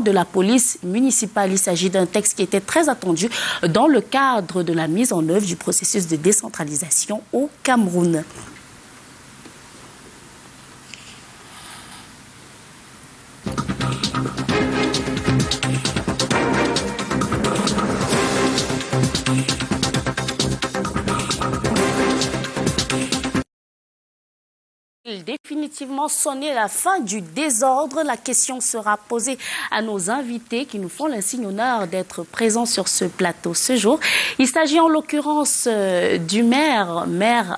de la police municipale. Il s'agit d'un texte qui était très attendu dans le cadre de la mise en œuvre du processus de décentralisation au Cameroun. Définitivement sonner la fin du désordre. La question sera posée à nos invités qui nous font l'insigne honneur d'être présents sur ce plateau ce jour. Il s'agit en l'occurrence du maire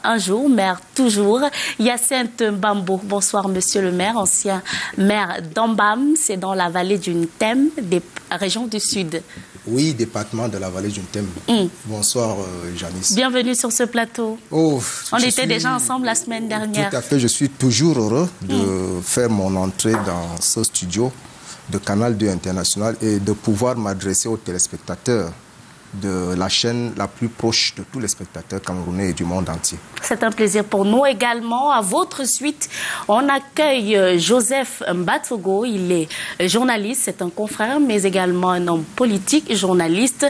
un jour, maire toujours, Hyacinthe Mbambo. Bonsoir monsieur le maire, ancien maire d'Ambam, c'est dans la vallée du Ntem, des régions du Sud. Oui, département de la vallée du Ntem. Bonsoir, Janice. Bienvenue sur ce plateau. On était déjà ensemble la semaine dernière. Tout à fait, je suis toujours heureux de faire mon entrée dans ce studio de Canal 2 International et de pouvoir m'adresser aux téléspectateurs de la chaîne la plus proche de tous les spectateurs camerounais et du monde entier. C'est un plaisir pour nous également. À votre suite, on accueille Joseph Mbatogo. Il est journaliste, c'est un confrère, mais également un homme politique, journaliste,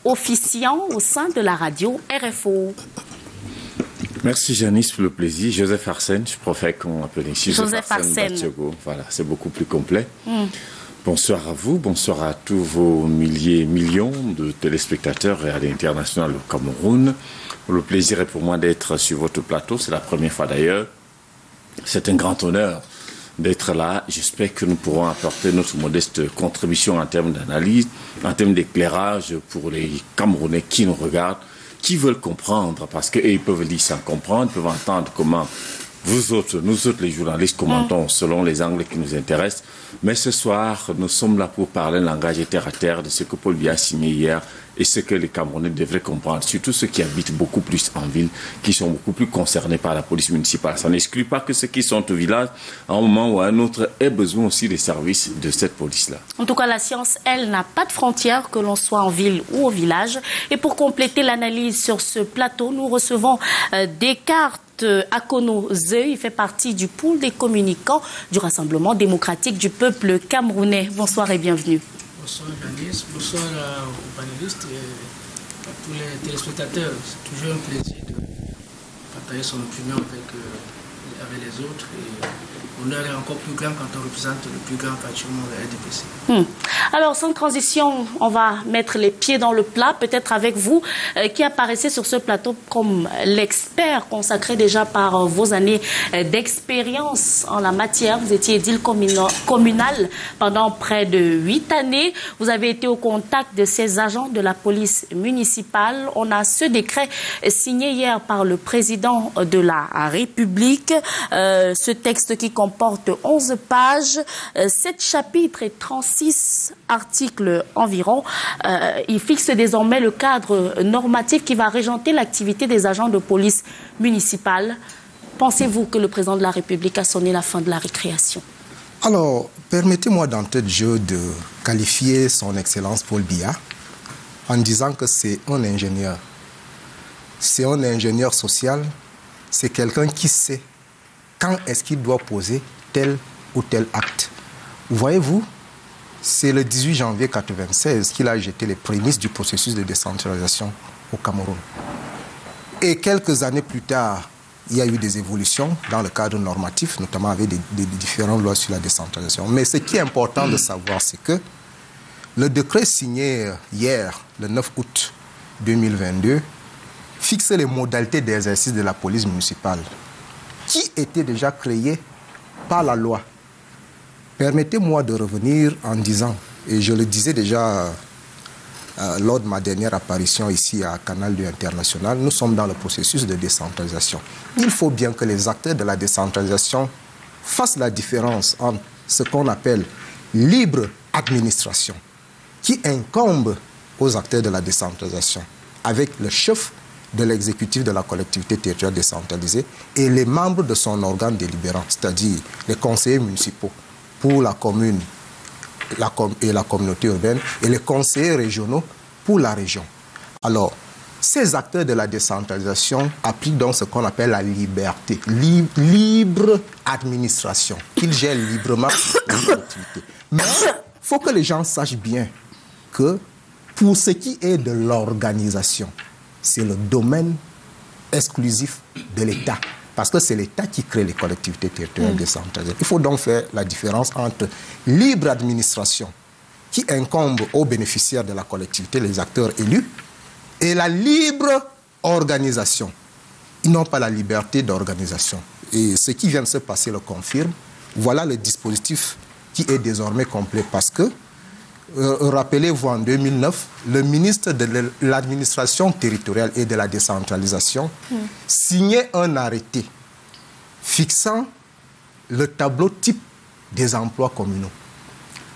officiant au sein de la radio RFO. Merci Janice pour le plaisir. Joseph Arsène, je préfère qu'on appelle ici Joseph Arsène Mbatogo. Voilà, c'est beaucoup plus complet. Bonsoir à vous, bonsoir à tous vos millions de téléspectateurs et à l'international au Cameroun. Le plaisir est pour moi d'être sur votre plateau, c'est la première fois d'ailleurs. C'est un grand honneur d'être là. J'espère que nous pourrons apporter notre modeste contribution en termes d'analyse, en termes d'éclairage pour les Camerounais qui nous regardent, qui veulent comprendre, parce qu'ils peuvent lire sans comprendre, ils peuvent entendre comment vous autres, nous autres les journalistes commentons selon les angles qui nous intéressent. Mais ce soir, nous sommes là pour parler un langage terre à terre de ce que Paul Biya a signé hier et ce que les Camerounais devraient comprendre, surtout ceux qui habitent beaucoup plus en ville, qui sont beaucoup plus concernés par la police municipale. Ça n'exclut pas que ceux qui sont au village, à un moment ou à un autre, aient besoin aussi des services de cette police-là. En tout cas, la science, elle, n'a pas de frontières, que l'on soit en ville ou au village. Et pour compléter l'analyse sur ce plateau, nous recevons Descartes Akono Zeu. Il fait partie du pool des communicants du Rassemblement démocratique du peuple camerounais. Bonsoir et bienvenue. Bonsoir Janice, bonsoir aux panélistes et à tous les téléspectateurs. C'est toujours un plaisir de partager son opinion avec les autres. Et l'honneur est encore plus grand quand on représente le plus grand parti au monde, la RDPC. Alors, sans transition, on va mettre les pieds dans le plat, peut-être avec vous, qui apparaissez sur ce plateau comme l'expert consacré déjà par vos années d'expérience en la matière. Vous étiez édile communal pendant près de 8 années. Vous avez été au contact de ces agents de la police municipale. On a ce décret signé hier par le président de la République. Ce texte qui comporte 11 pages, 7 chapitres et 36 articles environ. Il fixe désormais le cadre normatif qui va régenter l'activité des agents de police municipale. Pensez-vous que le président de la République a sonné la fin de la récréation? Alors, permettez-moi d'entrée de jeu de qualifier son Excellence Paul Biya en disant que c'est un ingénieur. C'est un ingénieur social, c'est quelqu'un qui sait quand est-ce qu'il doit poser tel ou tel acte. Voyez-vous, c'est le 18 janvier 1996 qu'il a jeté les prémices du processus de décentralisation au Cameroun. Et quelques années plus tard, il y a eu des évolutions dans le cadre normatif, notamment avec des différentes lois sur la décentralisation. Mais ce qui est important de savoir, c'est que le décret signé hier, le 9 août 2022, fixe les modalités d'exercice de la police municipale, qui était déjà créé par la loi. Permettez-moi de revenir en disant, et je le disais déjà lors de ma dernière apparition ici à Canal 2 International, nous sommes dans le processus de décentralisation. Il faut bien que les acteurs de la décentralisation fassent la différence entre ce qu'on appelle libre administration, qui incombe aux acteurs de la décentralisation, avec le chef de l'exécutif de la collectivité territoriale décentralisée et les membres de son organe délibérant, c'est-à-dire les conseillers municipaux pour la commune et la communauté urbaine et les conseillers régionaux pour la région. Alors, ces acteurs de la décentralisation appliquent donc ce qu'on appelle la liberté, libre administration, qu'ils gèrent librement les collectivités. Mais faut que les gens sachent bien que pour ce qui est de l'organisation, c'est le domaine exclusif de l'État. Parce que c'est l'État qui crée les collectivités territoriales décentralisées. Il faut donc faire la différence entre libre administration, qui incombe aux bénéficiaires de la collectivité, les acteurs élus, et la libre organisation. Ils n'ont pas la liberté d'organisation. Et ce qui vient de se passer le confirme. Voilà le dispositif qui est désormais complet parce que, rappelez-vous, en 2009, le ministre de l'administration territoriale et de la décentralisation signait un arrêté fixant le tableau type des emplois communaux.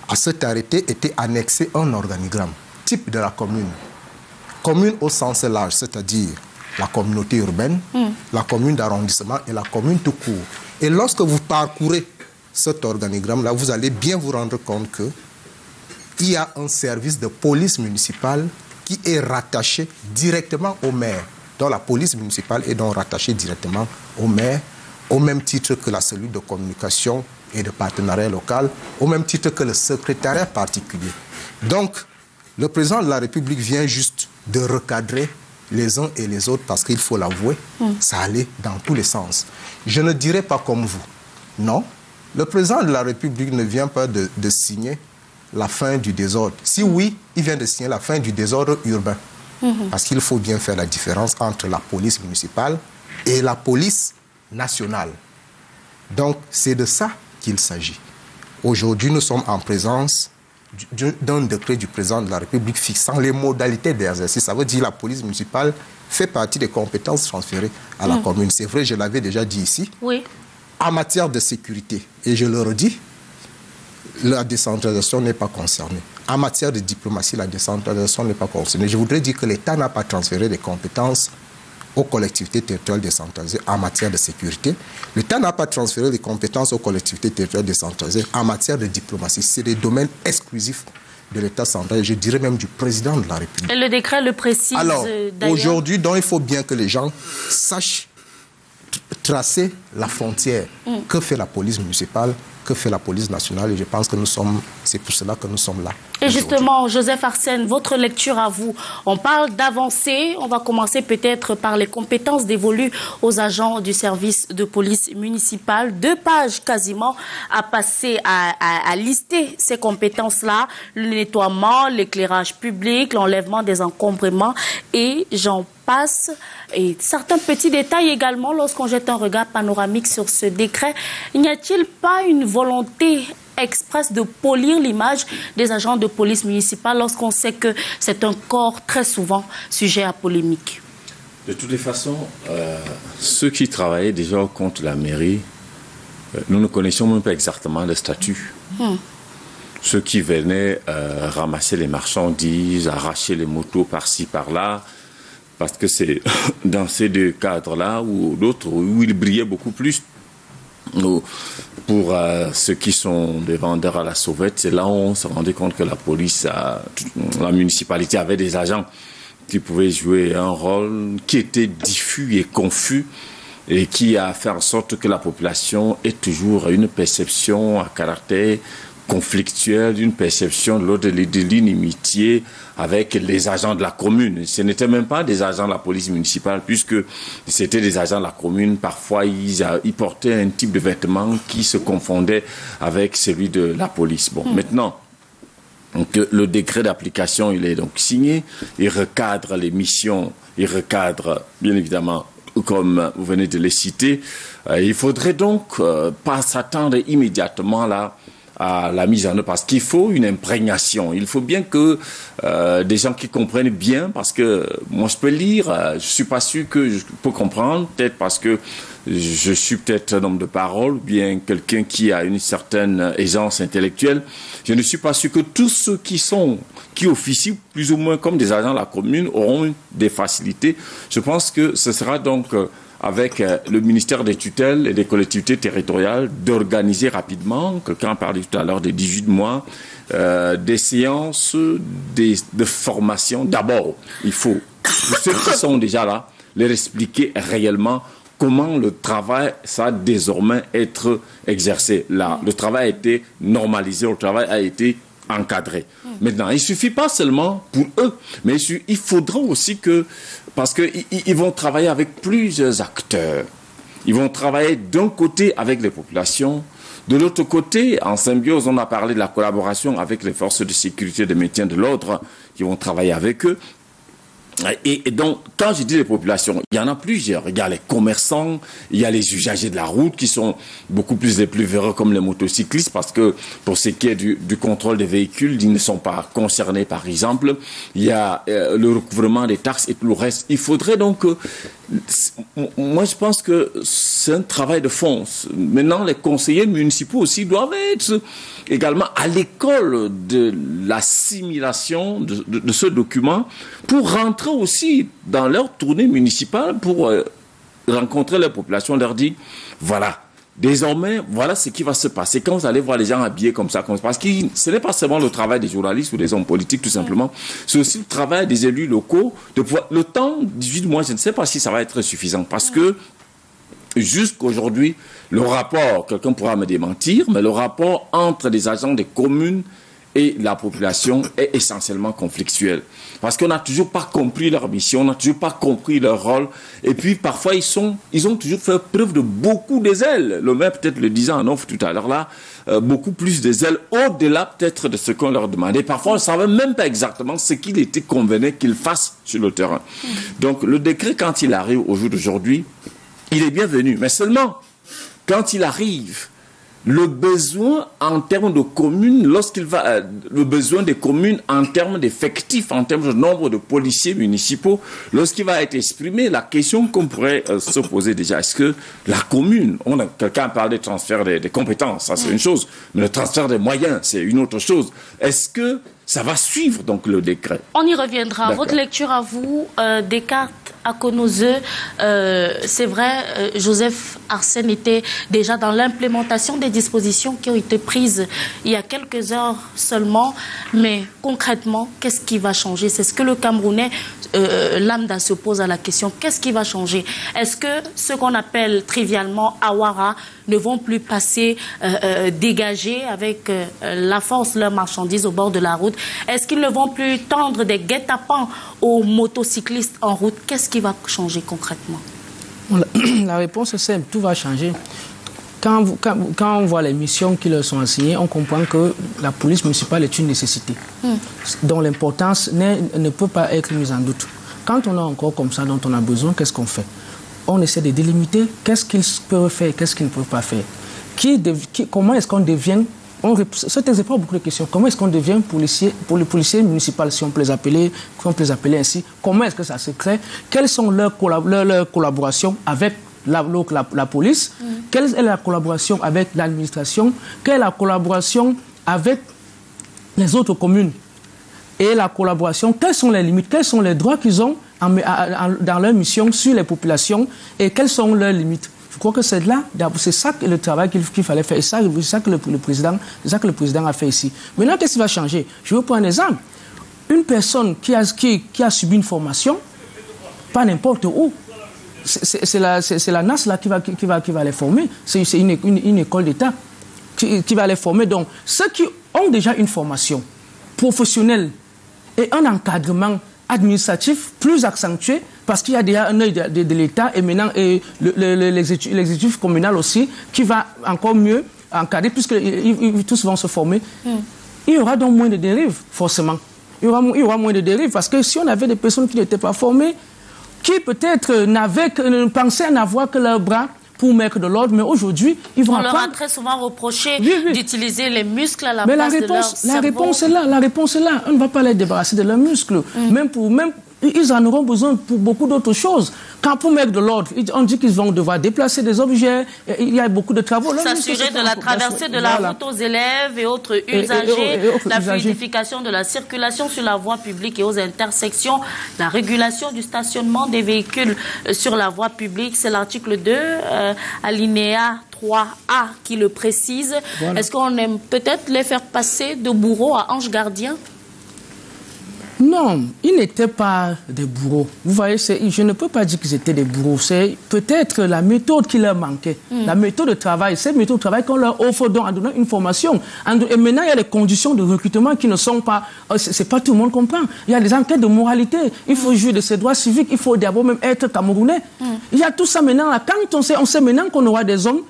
À cet arrêté était annexé un organigramme type de la commune. Commune au sens large, c'est-à-dire la communauté urbaine, la commune d'arrondissement et la commune tout court. Et lorsque vous parcourez cet organigramme-là, vous allez bien vous rendre compte qu'il y a un service de police municipale qui est rattaché directement au maire. Donc la police municipale est donc rattachée directement au maire, au même titre que la cellule de communication et de partenariat local, au même titre que le secrétariat particulier. Donc, le président de la République vient juste de recadrer les uns et les autres parce qu'il faut l'avouer, ça allait dans tous les sens. Je ne dirais pas comme vous. Non, le président de la République ne vient pas de signer la fin du désordre. Si oui, il vient de signer la fin du désordre urbain. Parce qu'il faut bien faire la différence entre la police municipale et la police nationale. Donc, c'est de ça qu'il s'agit. Aujourd'hui, nous sommes en présence d'un décret du président de la République fixant les modalités d'exercice. Ça veut dire que la police municipale fait partie des compétences transférées à la commune. C'est vrai, je l'avais déjà dit ici. Oui. En matière de sécurité, et je le redis, la décentralisation n'est pas concernée. En matière de diplomatie, la décentralisation n'est pas concernée. Je voudrais dire que l'État n'a pas transféré des compétences aux collectivités territoriales décentralisées en matière de sécurité. L'État n'a pas transféré les compétences aux collectivités territoriales décentralisées en matière de diplomatie. C'est des domaines exclusifs de l'État central, et je dirais même du président de la République. Et le décret le précise. Alors, aujourd'hui, donc, il faut bien que les gens sachent tracer la frontière. Que fait la police municipale? Que fait la police nationale? Et je pense que c'est pour cela que nous sommes là. Et justement, Joseph Arsène, votre lecture à vous. On parle d'avancée. On va commencer peut-être par les compétences dévolues aux agents du service de police municipale. 2 pages quasiment à passer à lister ces compétences-là. Le nettoiement, l'éclairage public, l'enlèvement des encombrements et j'en passe. Et certains petits détails également lorsqu'on jette un regard panoramique sur ce décret. N'y a-t-il pas une volonté express de polir l'image des agents de police municipale lorsqu'on sait que c'est un corps très souvent sujet à polémique? De toutes les façons, ceux qui travaillaient déjà contre la mairie, nous ne connaissions même pas exactement le statut. Ceux qui venaient ramasser les marchandises, arracher les motos par-ci, par-là, parce que c'est dans ces 2 cadres-là ou d'autres où ils brillaient beaucoup plus. Pour ceux qui sont des vendeurs à la sauvette, c'est là où on se rendait compte que la police, la municipalité avait des agents qui pouvaient jouer un rôle qui était diffus et confus et qui a fait en sorte que la population ait toujours une perception à caractère conflictuel, une perception de l'ordre de l'inimitié avec les agents de la commune. Ce n'étaient même pas des agents de la police municipale, puisque c'était des agents de la commune. Parfois, ils portaient un type de vêtement qui se confondait avec celui de la police. Bon, maintenant, donc, le décret d'application, il est donc signé. Il recadre les missions, il recadre, bien évidemment, comme vous venez de les citer. Il faudrait donc pas s'attendre immédiatement là à la mise en œuvre, parce qu'il faut une imprégnation. Il faut bien que des gens qui comprennent bien, parce que moi je peux lire, je suis pas sûr que je peux comprendre, peut-être parce que je suis peut-être un homme de parole, ou bien quelqu'un qui a une certaine aisance intellectuelle. Je ne suis pas sûr que tous ceux qui officient plus ou moins comme des agents de la commune auront des facilités. Je pense que ce sera donc avec le ministère des tutelles et des collectivités territoriales d'organiser rapidement, quelqu'un a parlé tout à l'heure des 18 mois, des séances de formation. D'abord, il faut, pour ceux qui sont déjà là, leur expliquer réellement comment le travail, ça a désormais être exercé. Là, le travail a été normalisé, le travail a été encadrer. Maintenant, il ne suffit pas seulement pour eux, mais il faudra aussi que, parce qu'ils vont travailler avec plusieurs acteurs. Ils vont travailler d'un côté avec les populations, de l'autre côté, en symbiose, on a parlé de la collaboration avec les forces de sécurité de maintien de l'ordre, qui vont travailler avec eux. Et donc, quand je dis les populations, il y en a plusieurs. Il y a les commerçants, il y a les usagers de la route qui sont beaucoup plus les plus véreux comme les motocyclistes parce que pour ce qui est du contrôle des véhicules, ils ne sont pas concernés par exemple. Il y a le recouvrement des taxes et tout le reste. Il faudrait donc... moi, je pense que c'est un travail de fond. Maintenant, les conseillers municipaux aussi doivent être également à l'école de l'assimilation de ce document pour rentrer aussi dans leur tournée municipale pour rencontrer la population, leur dire, voilà, désormais, voilà ce qui va se passer quand vous allez voir les gens habillés comme ça. Parce que ce n'est pas seulement le travail des journalistes ou des hommes politiques, tout simplement. C'est aussi le travail des élus locaux. Le temps, 18 mois, je ne sais pas si ça va être suffisant. Parce que jusqu'aujourd'hui, le rapport, quelqu'un pourra me démentir, mais le rapport entre les agents des communes et la population est essentiellement conflictuel. Parce qu'on n'a toujours pas compris leur mission, on n'a toujours pas compris leur rôle. Et puis, parfois, ils ont toujours fait preuve de beaucoup de zèle. Le maire, peut-être le disait en off tout à l'heure là, beaucoup plus de zèle, au-delà peut-être de ce qu'on leur demandait. Parfois, on ne savait même pas exactement ce qu'il était convenu qu'ils fassent sur le terrain. Donc, le décret, quand il arrive au jour d'aujourd'hui, il est bienvenu. Mais seulement, quand il arrive, le besoin en termes de communes, le besoin des communes en termes d'effectifs, en termes de nombre de policiers municipaux, lorsqu'il va être exprimé, la question qu'on pourrait se poser déjà, est-ce que la commune, quelqu'un parle de transfert des compétences, ça c'est une chose, mais le transfert des moyens, c'est une autre chose. Est-ce que ça va suivre donc le décret? On y reviendra. Votre lecture à vous, Descartes à Konozeu, c'est vrai, Joseph Arsène était déjà dans l'implémentation des dispositions qui ont été prises il y a quelques heures seulement, mais concrètement, qu'est-ce qui va changer? C'est ce que le Camerounais lambda se pose à la question. Qu'est-ce qui va changer? Est-ce que ce qu'on appelle trivialement Awara ne vont plus passer dégagés avec la force leurs marchandises au bord de la route? Est-ce qu'ils ne vont plus tendre des guet-apens aux motocyclistes en route? Qu'est-ce qui va changer concrètement? La réponse est simple, tout va changer. Quand on voit les missions qui leur sont assignées, on comprend que la police municipale est une nécessité, dont l'importance ne peut pas être mise en doute. Quand on a encore comme ça dont on a besoin, qu'est-ce qu'on fait? On essaie de délimiter qu'est-ce qu'ils peuvent faire, qu'est-ce qu'ils ne peuvent pas faire. Comment est-ce qu'on devient... Ce texte n'est pas beaucoup de questions. Comment est-ce qu'on devient policier, pour les policiers municipaux, si on peut les appeler ainsi? Comment est-ce que ça se crée? Quelles sont leurs collaborations avec la police? Quelle est la collaboration avec l'administration? Quelle est la collaboration avec les autres communes? Et la collaboration, quelles sont les limites? Quels sont les droits qu'ils ont dans leur mission sur les populations? Et quelles sont leurs limites? Je crois que c'est ça le travail qu'il fallait faire. Et c'est ça que le président a fait ici. Maintenant, qu'est-ce qui va changer? Je vais prendre un exemple. Une personne qui a subi une formation, pas n'importe où, c'est la NAS là, qui va les former. C'est une école d'État qui va les former. Donc, ceux qui ont déjà une formation professionnelle et un encadrement administratif plus accentué, parce qu'il y a déjà un œil de l'État et maintenant l'exécutif communal aussi, qui va encore mieux encadrer, puisque tous vont se former. Il y aura donc moins de dérives, forcément. Il y aura moins de dérives, parce que si on avait des personnes qui n'étaient pas formées, qui peut-être pensaient n'avoir que leurs bras pour mettre de l'ordre, mais aujourd'hui, ils vont apprendre. On leur a très souvent reproché d'utiliser les muscles à la place de leur cerveau. La réponse est là. On ne va pas les débarrasser de leurs muscles. Ils en auront besoin pour beaucoup d'autres choses. Quand pour mettre de l'ordre, on dit qu'ils vont devoir déplacer des objets, il y a beaucoup de travaux. S'assurer de la traversée de la route aux élèves et autres usagers, la fluidification de la circulation sur la voie publique et aux intersections, la régulation du stationnement des véhicules sur la voie publique. C'est l'article 2, alinéa 3A qui le précise. Voilà. Est-ce qu'on aime peut-être les faire passer de bourreaux à anges gardiens? Non, ils n'étaient pas des bourreaux. Vous voyez, je ne peux pas dire qu'ils étaient des bourreaux. C'est peut-être la méthode qui leur manquait. La méthode de travail, cette méthode de travail qu'on leur offre en donnant une formation. Et maintenant, il y a les conditions de recrutement qui ne sont pas... C'est pas tout le monde comprend. Il y a des enquêtes de moralité. Il faut jouir de ses droits civiques. Il faut d'abord même être camerounais. Il y a tout ça maintenant. Là. Quand on sait maintenant qu'on aura des hommes,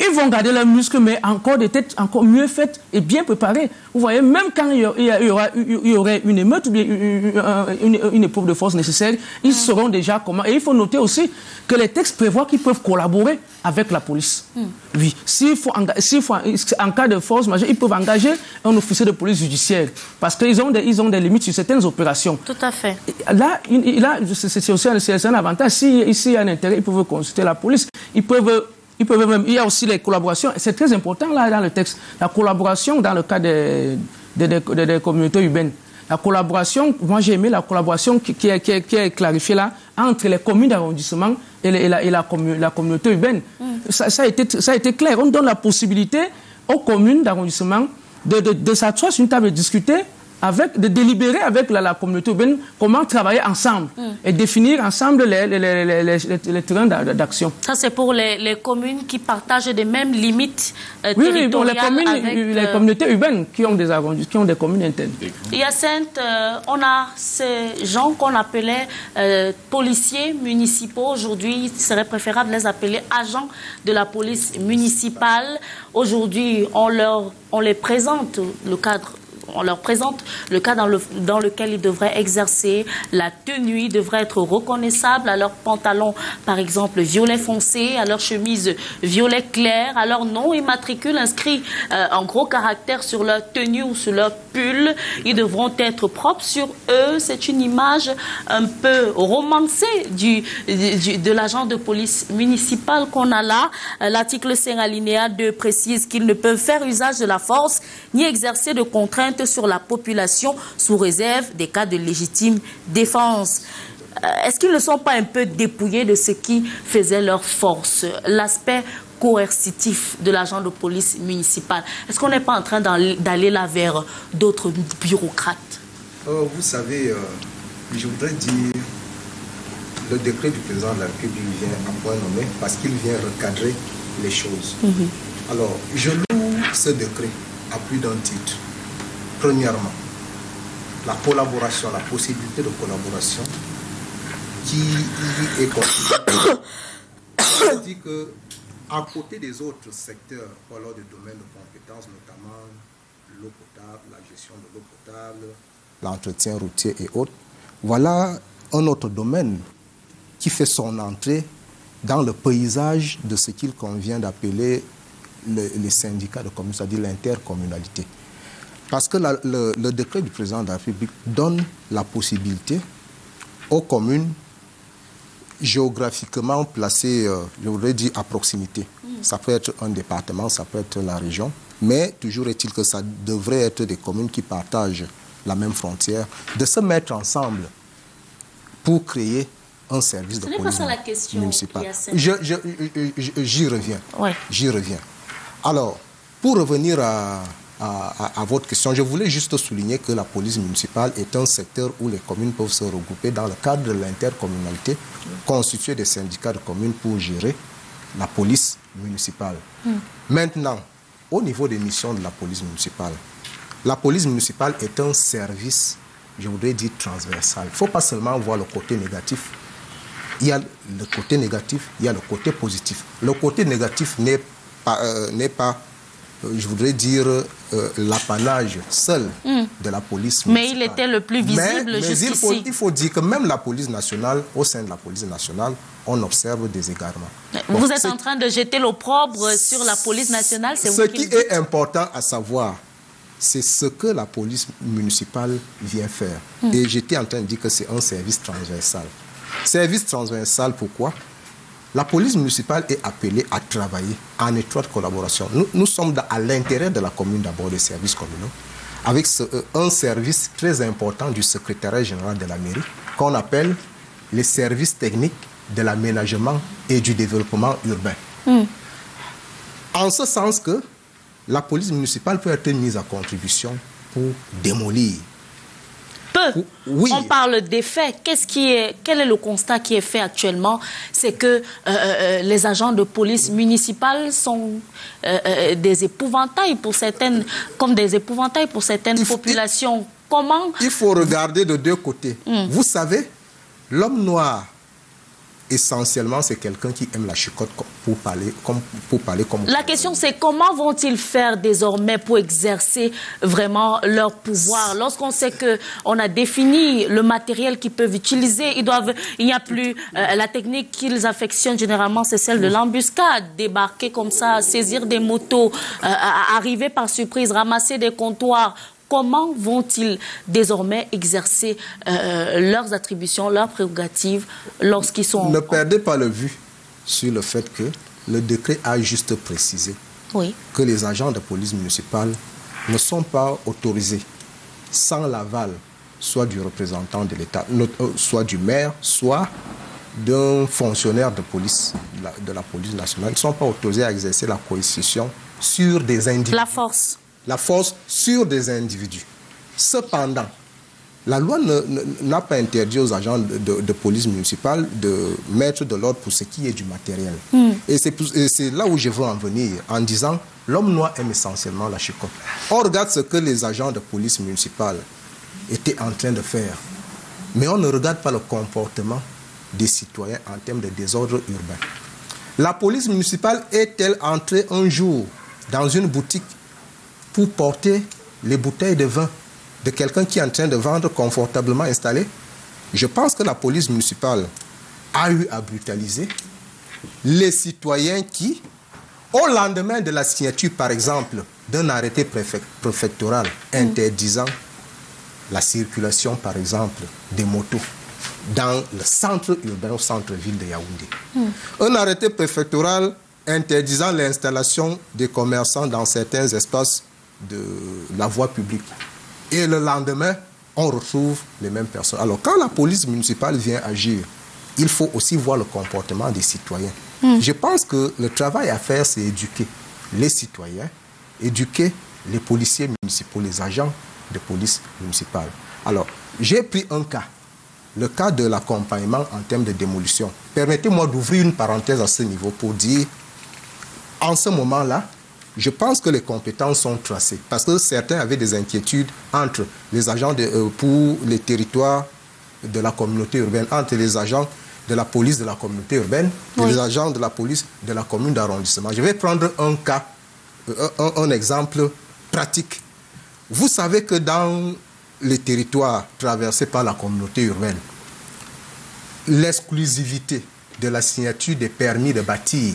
ils vont garder leurs muscles, mais encore des têtes encore mieux faites et bien préparées. Vous voyez, même quand il y aurait une émeute ou bien une épreuve de force nécessaire, ils sauront déjà comment. Et il faut noter aussi que les textes prévoient qu'ils peuvent collaborer avec la police. Oui, en cas de force majeure, ils peuvent engager un officier de police judiciaire parce qu'ils ont des limites sur certaines opérations. Tout à fait. Là c'est aussi un avantage. Si ici il y a un intérêt, ils peuvent consulter la police. Il y a aussi les collaborations, c'est très important là dans le texte, la collaboration dans le cas des communautés urbaines. La collaboration, moi j'ai aimé la collaboration qui est clarifiée là entre les communes d'arrondissement et la communauté urbaine. Ça a été clair. On donne la possibilité aux communes d'arrondissement de s'asseoir sur une table et discuter, de délibérer avec la communauté urbaine comment travailler ensemble et définir ensemble les terrains d'action. Ça, c'est pour les communes qui partagent les mêmes limites territoriales. Oui, pour les communautés urbaines qui ont des arrondissements, qui ont des communes internes. Hyacinthe, on a ces gens qu'on appelait policiers municipaux. Aujourd'hui, il serait préférable de les appeler agents de la police municipale. Aujourd'hui, on les présente le cadre. On leur présente le cas dans lequel ils devraient exercer la tenue, ils devraient être reconnaissables à leur pantalon, par exemple, violet foncé, à leur chemise violet clair, à leur nom et matricule inscrit en gros caractères sur leur tenue ou sur leur pull. Ils devront être propres sur eux. C'est une image un peu romancée de l'agent de police municipale qu'on a là. L'article 5 alinéa 2 précise qu'ils ne peuvent faire usage de la force ni exercer de contraintes sur la population sous réserve des cas de légitime défense. Est-ce qu'ils ne sont pas un peu dépouillés de ce qui faisait leur force, l'aspect coercitif de l'agent de police municipal? Est-ce qu'on n'est pas en train d'aller là vers d'autres bureaucrates? Vous savez, je voudrais dire, le décret du président de la République vient à point nommé parce qu'il vient recadrer les choses. Alors, je loue ce décret à plus d'un titre. Premièrement, la collaboration, la possibilité de collaboration qui est considérée. Je dis qu'à côté des autres secteurs, ou alors des domaines de compétences, notamment l'eau potable, la gestion de l'eau potable, l'entretien routier et autres, voilà un autre domaine qui fait son entrée dans le paysage de ce qu'il convient d'appeler les syndicats de communes, c'est-à-dire l'intercommunalité. Parce que le décret du président de la République donne la possibilité aux communes géographiquement placées, je voudrais dire, à proximité. Ça peut être un département, ça peut être la région, mais toujours est-il que ça devrait être des communes qui partagent la même frontière, de se mettre ensemble pour créer un service de police municipale. J'y reviens. Ouais. J'y reviens. Alors, pour revenir à votre question, je voulais juste souligner que la police municipale est un secteur où les communes peuvent se regrouper dans le cadre de l'intercommunalité, constituer des syndicats de communes pour gérer la police municipale. Maintenant, au niveau des missions de la police municipale est un service, je voudrais dire, transversal. Il ne faut pas seulement voir le côté négatif. Il y a le côté négatif, il y a le côté positif. Le côté négatif n'est pas je voudrais dire, l'apanage seul de la police municipale. Mais il était le plus visible jusqu'ici. Il faut dire que même la police nationale, au sein de la police nationale, on observe des égarements. Vous êtes en train de jeter l'opprobre sur la police nationale, c'est vous Ce qui est important à savoir, c'est ce que la police municipale vient faire. Et j'étais en train de dire que c'est un service transversal. Service transversal, pourquoi ? La police municipale est appelée à travailler en étroite collaboration. Nous sommes à l'intérieur de la commune d'abord des services communaux, avec un service très important du secrétariat général de la mairie, qu'on appelle les services techniques de l'aménagement et du développement urbain. En ce sens que la police municipale peut être mise à contribution pour démolir. Peut Oui. On parle des faits. Quel est le constat qui est fait actuellement? C'est que les agents de police municipale sont des épouvantails pour certaines, comme des épouvantails pour certaines populations. Comment? Il faut regarder de deux côtés. Vous savez, l'homme noir, essentiellement, c'est quelqu'un qui aime la chicotte pour parler comme... La question, c'est comment vont-ils faire désormais pour exercer vraiment leur pouvoir? Lorsqu'on sait qu'on a défini le matériel qu'ils peuvent utiliser, il n'y a plus... la technique qu'ils affectionnent généralement, c'est celle de l'embuscade. Débarquer comme ça, saisir des motos, arriver par surprise, ramasser des comptoirs. Comment vont-ils désormais exercer leurs attributions, leurs prérogatives lorsqu'ils sont... Ne perdez pas le vue sur le fait que le décret a juste précisé que les agents de police municipale ne sont pas autorisés sans l'aval soit du représentant de l'État, soit du maire, soit d'un fonctionnaire de police, de la police nationale. Ils ne sont pas autorisés à exercer la coercition sur des individus. La force sur des individus. Cependant, la loi n'a pas interdit aux agents de police municipale de mettre de l'ordre pour ce qui est du matériel. Et c'est là où je veux en venir, en disant l'homme noir aime essentiellement la chicotte. On regarde ce que les agents de police municipale étaient en train de faire, mais on ne regarde pas le comportement des citoyens en termes de désordre urbain. La police municipale est-elle entrée un jour dans une boutique pour porter les bouteilles de vin de quelqu'un qui est en train de vendre confortablement installé? Je pense que la police municipale a eu à brutaliser les citoyens qui, au lendemain de la signature, par exemple, d'un arrêté préfectoral interdisant la circulation, par exemple, des motos dans le centre urbain, au centre-ville de Yaoundé. Un arrêté préfectoral interdisant l'installation des commerçants dans certains espaces de la voie publique. Et le lendemain, on retrouve les mêmes personnes. Alors, quand la police municipale vient agir, il faut aussi voir le comportement des citoyens. Je pense que le travail à faire, c'est éduquer les citoyens, éduquer les policiers municipaux, les agents de police municipale. Alors, j'ai pris un cas, le cas de l'accompagnement en termes de démolition. Permettez-moi d'ouvrir une parenthèse à ce niveau pour dire, en ce moment-là, je pense que les compétences sont tracées parce que certains avaient des inquiétudes entre les agents pour les territoires de la communauté urbaine, entre les agents de la police de la communauté urbaine et les agents de la police de la commune d'arrondissement. Je vais prendre un cas, un exemple pratique. Vous savez que dans les territoires traversés par la communauté urbaine, l'exclusivité de la signature des permis de bâtir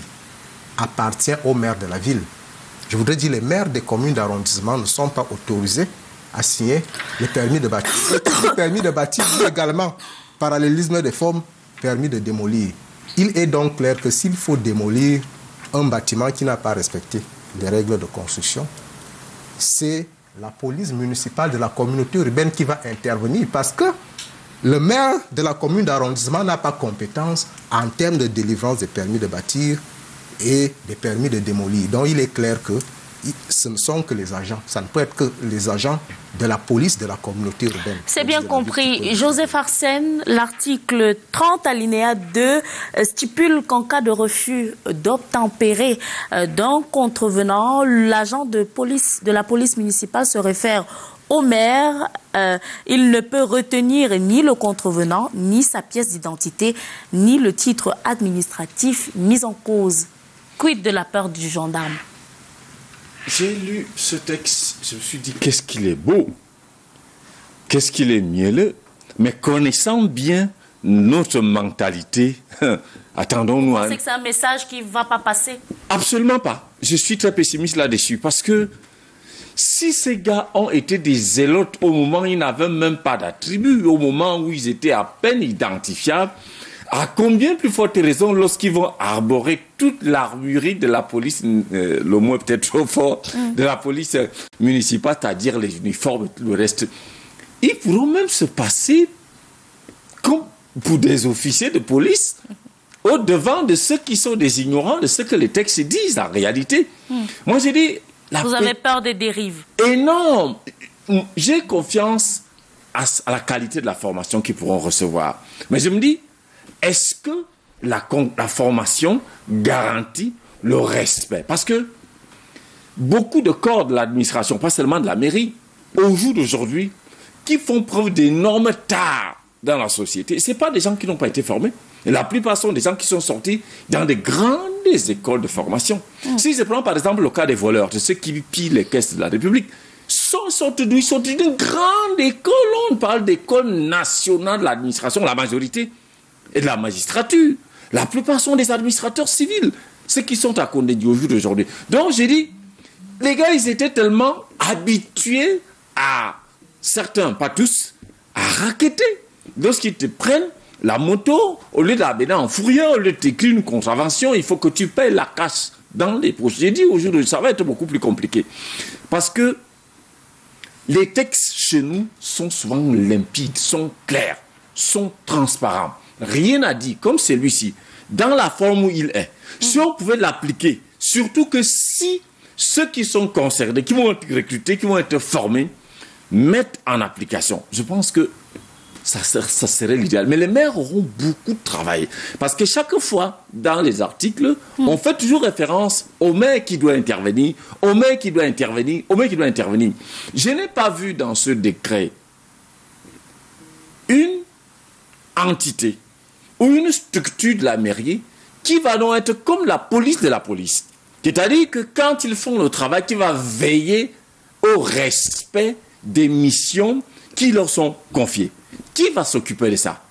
appartient au maire de la ville. Je voudrais dire que les maires des communes d'arrondissement ne sont pas autorisés à signer le permis de bâtir. Le permis de bâtir également, parallélisme des formes, permis de démolir. Il est donc clair que s'il faut démolir un bâtiment qui n'a pas respecté les règles de construction, c'est la police municipale de la communauté urbaine qui va intervenir parce que le maire de la commune d'arrondissement n'a pas compétence en termes de délivrance des permis de bâtir et des permis de démolir. Donc il est clair que ce ne sont que les agents, ça ne peut être que les agents de la police de la communauté urbaine. C'est bien compris. Joseph Arsène, l'article 30 alinéa 2 stipule qu'en cas de refus d'obtempérer d'un contrevenant, l'agent de la police municipale se réfère au maire. Il ne peut retenir ni le contrevenant, ni sa pièce d'identité, ni le titre administratif mis en cause. Quid de la peur du gendarme? J'ai lu ce texte, je me suis dit, qu'est-ce qu'il est beau, qu'est-ce qu'il est mielleux, mais connaissant bien notre mentalité, attendons-nous à... C'est que c'est un message qui ne va pas passer? Absolument pas. Je suis très pessimiste là-dessus, parce que si ces gars ont été des zélotes au moment où ils n'avaient même pas d'attribut, au moment où ils étaient à peine identifiables, à combien plus forte raison lorsqu'ils vont arborer toute l'armurerie de la police, le mot est peut-être trop fort, de la police municipale, c'est-à-dire les uniformes, tout le reste, ils pourront même se passer comme pour des officiers de police au-devant de ceux qui sont des ignorants de ce que les textes disent en réalité. Moi j'ai dit... Vous avez peur des dérives? Et non, j'ai confiance à la qualité de la formation qu'ils pourront recevoir. Mais je me dis, est-ce que la formation garantit le respect? Parce que beaucoup de corps de l'administration, pas seulement de la mairie, au jour d'aujourd'hui, qui font preuve d'énormes tares dans la société, ce n'est pas des gens qui n'ont pas été formés. Et la plupart sont des gens qui sont sortis dans des grandes écoles de formation. Si je prends par exemple le cas des voleurs, de ceux qui pillent les caisses de la République, sont sortis d'une grande école. On parle d'école nationale de l'administration, la majorité, et de la magistrature. La plupart sont des administrateurs civils, ceux qui sont à Condé au jour d'aujourd'hui. Donc j'ai dit, les gars, ils étaient tellement habitués à, certains, pas tous, à racketter. Lorsqu'ils te prennent la moto, au lieu de la mener en fourrière, au lieu de t'écrire une contravention, il faut que tu payes la cash dans les poches. J'ai dit aujourd'hui, ça va être beaucoup plus compliqué. Parce que les textes chez nous sont souvent limpides, sont clairs, sont transparents. Rien n'a dit, comme celui-ci, dans la forme où il est. Si on pouvait l'appliquer, surtout que si ceux qui sont concernés, qui vont être recrutés, qui vont être formés, mettent en application, je pense que ça serait l'idéal. Mais les maires auront beaucoup de travail. Parce que chaque fois, dans les articles, on fait toujours référence au maire qui doit intervenir, au maire qui doit intervenir, au maire qui doit intervenir. Je n'ai pas vu dans ce décret une entité ou une structure de la mairie qui va donc être comme la police de la police. C'est-à-dire que quand ils font le travail, qui va veiller au respect des missions qui leur sont confiées. Qui va s'occuper de ça?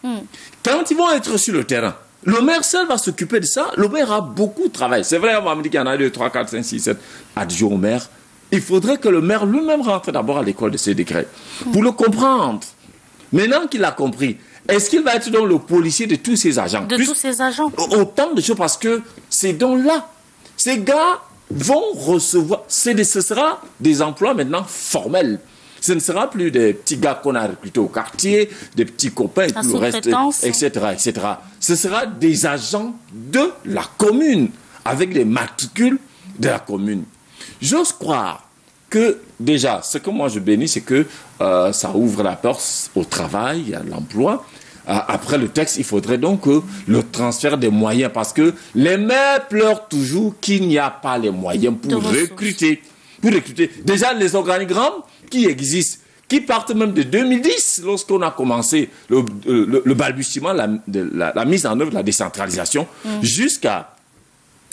Quand ils vont être sur le terrain, le maire seul va s'occuper de ça. Le maire a beaucoup de travail. C'est vrai, on va me dire qu'il y en a 2, 3, 4, 5, 6, 7 adjoints au maire. Il faudrait que le maire lui-même rentre d'abord à l'école de ces décrets pour le comprendre. Maintenant qu'il a compris, est-ce qu'il va être donc le policier de tous ces agents? De tous ces agents. Autant de choses, parce que c'est donc là. Ces gars vont recevoir, ce sera des emplois maintenant formels. Ce ne sera plus des petits gars qu'on a recrutés au quartier, des petits copains et tout le reste, etc., etc. Ce sera des agents de la commune, avec les matricules de la commune. J'ose croire que, déjà, ce que moi je bénis, c'est que ça ouvre la porte au travail, à l'emploi. Après le texte, il faudrait donc le transfert des moyens, parce que les maires pleurent toujours qu'il n'y a pas les moyens pour recruter. Déjà, les organigrammes qui existent, qui partent même de 2010, lorsqu'on a commencé le balbutiement, la mise en œuvre de la décentralisation, jusqu'à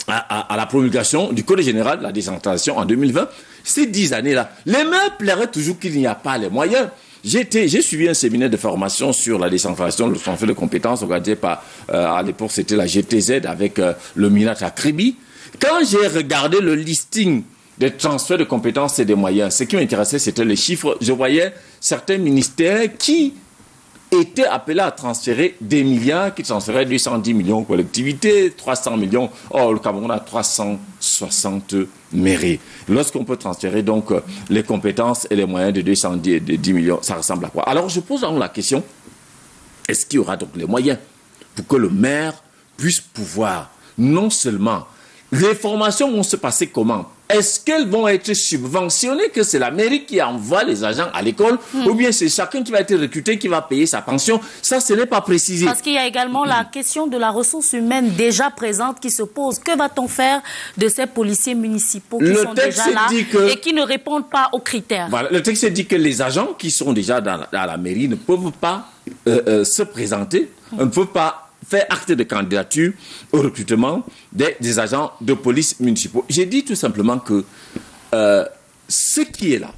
la promulgation du Code général de la décentralisation en 2020. Ces 10 années-là, les maires pleuraient toujours qu'il n'y a pas les moyens. J'ai suivi un séminaire de formation sur la décentralisation, le transfert de compétences organisé par, à l'époque, c'était la GTZ avec le Minat Akribi. Quand j'ai regardé le listing des transferts de compétences et des moyens, ce qui m'intéressait, c'était les chiffres. Je voyais certains ministères qui étaient appelés à transférer des milliards, qui transféraient 210 millions aux collectivités, 300 millions. Or, le Cameroun a 360 mairies. Lorsqu'on peut transférer donc les compétences et les moyens de 210 millions, ça ressemble à quoi? Alors, je pose donc la question, est-ce qu'il y aura donc les moyens pour que le maire puisse pouvoir, non seulement, les formations vont se passer comment? Est-ce qu'elles vont être subventionnées, que c'est la mairie qui envoie les agents à l'école, ou bien c'est chacun qui va être recruté, qui va payer sa pension? Ça, ce n'est pas précisé. Parce qu'il y a également la question de la ressource humaine déjà présente qui se pose. Que va-t-on faire de ces policiers municipaux qui sont déjà là et qui ne répondent pas aux critères? Voilà, le texte dit que les agents qui sont déjà dans la mairie ne peuvent pas se présenter, ne peuvent pas faire acte de candidature au recrutement des agents de police municipaux. J'ai dit tout simplement que ce qui est là,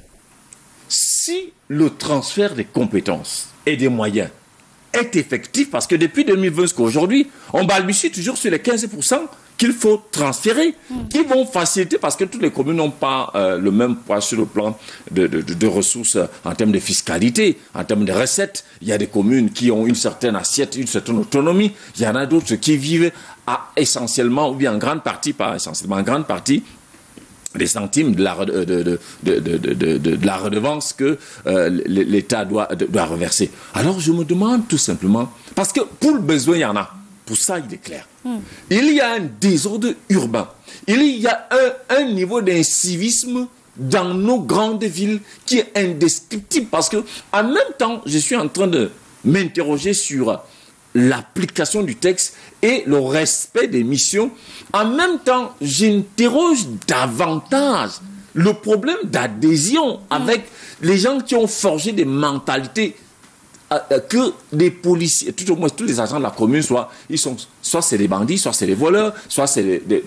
si le transfert des compétences et des moyens est effectif, parce que depuis 2020 jusqu'à aujourd'hui, on balbutie toujours sur les 15% qu'il faut transférer, qui vont faciliter, parce que toutes les communes n'ont pas le même poids sur le plan de ressources en termes de fiscalité, en termes de recettes. Il y a des communes qui ont une certaine assiette, une certaine autonomie. Il y en a d'autres qui vivent essentiellement, ou bien en grande partie, pas essentiellement, en grande partie, des centimes de la redevance que l'État doit reverser. Alors je me demande tout simplement, parce que pour le besoin, il y en a. Pour ça, il est clair. Il y a un désordre urbain. Il y a un niveau d'incivisme dans nos grandes villes qui est indescriptible. Parce que, en même temps, je suis en train de m'interroger sur l'application du texte et le respect des missions. En même temps, j'interroge davantage le problème d'adhésion avec les gens qui ont forgé des mentalités que des policiers, tout au moins tous les agents de la commune, soit c'est des bandits, soit c'est des voleurs, soit c'est des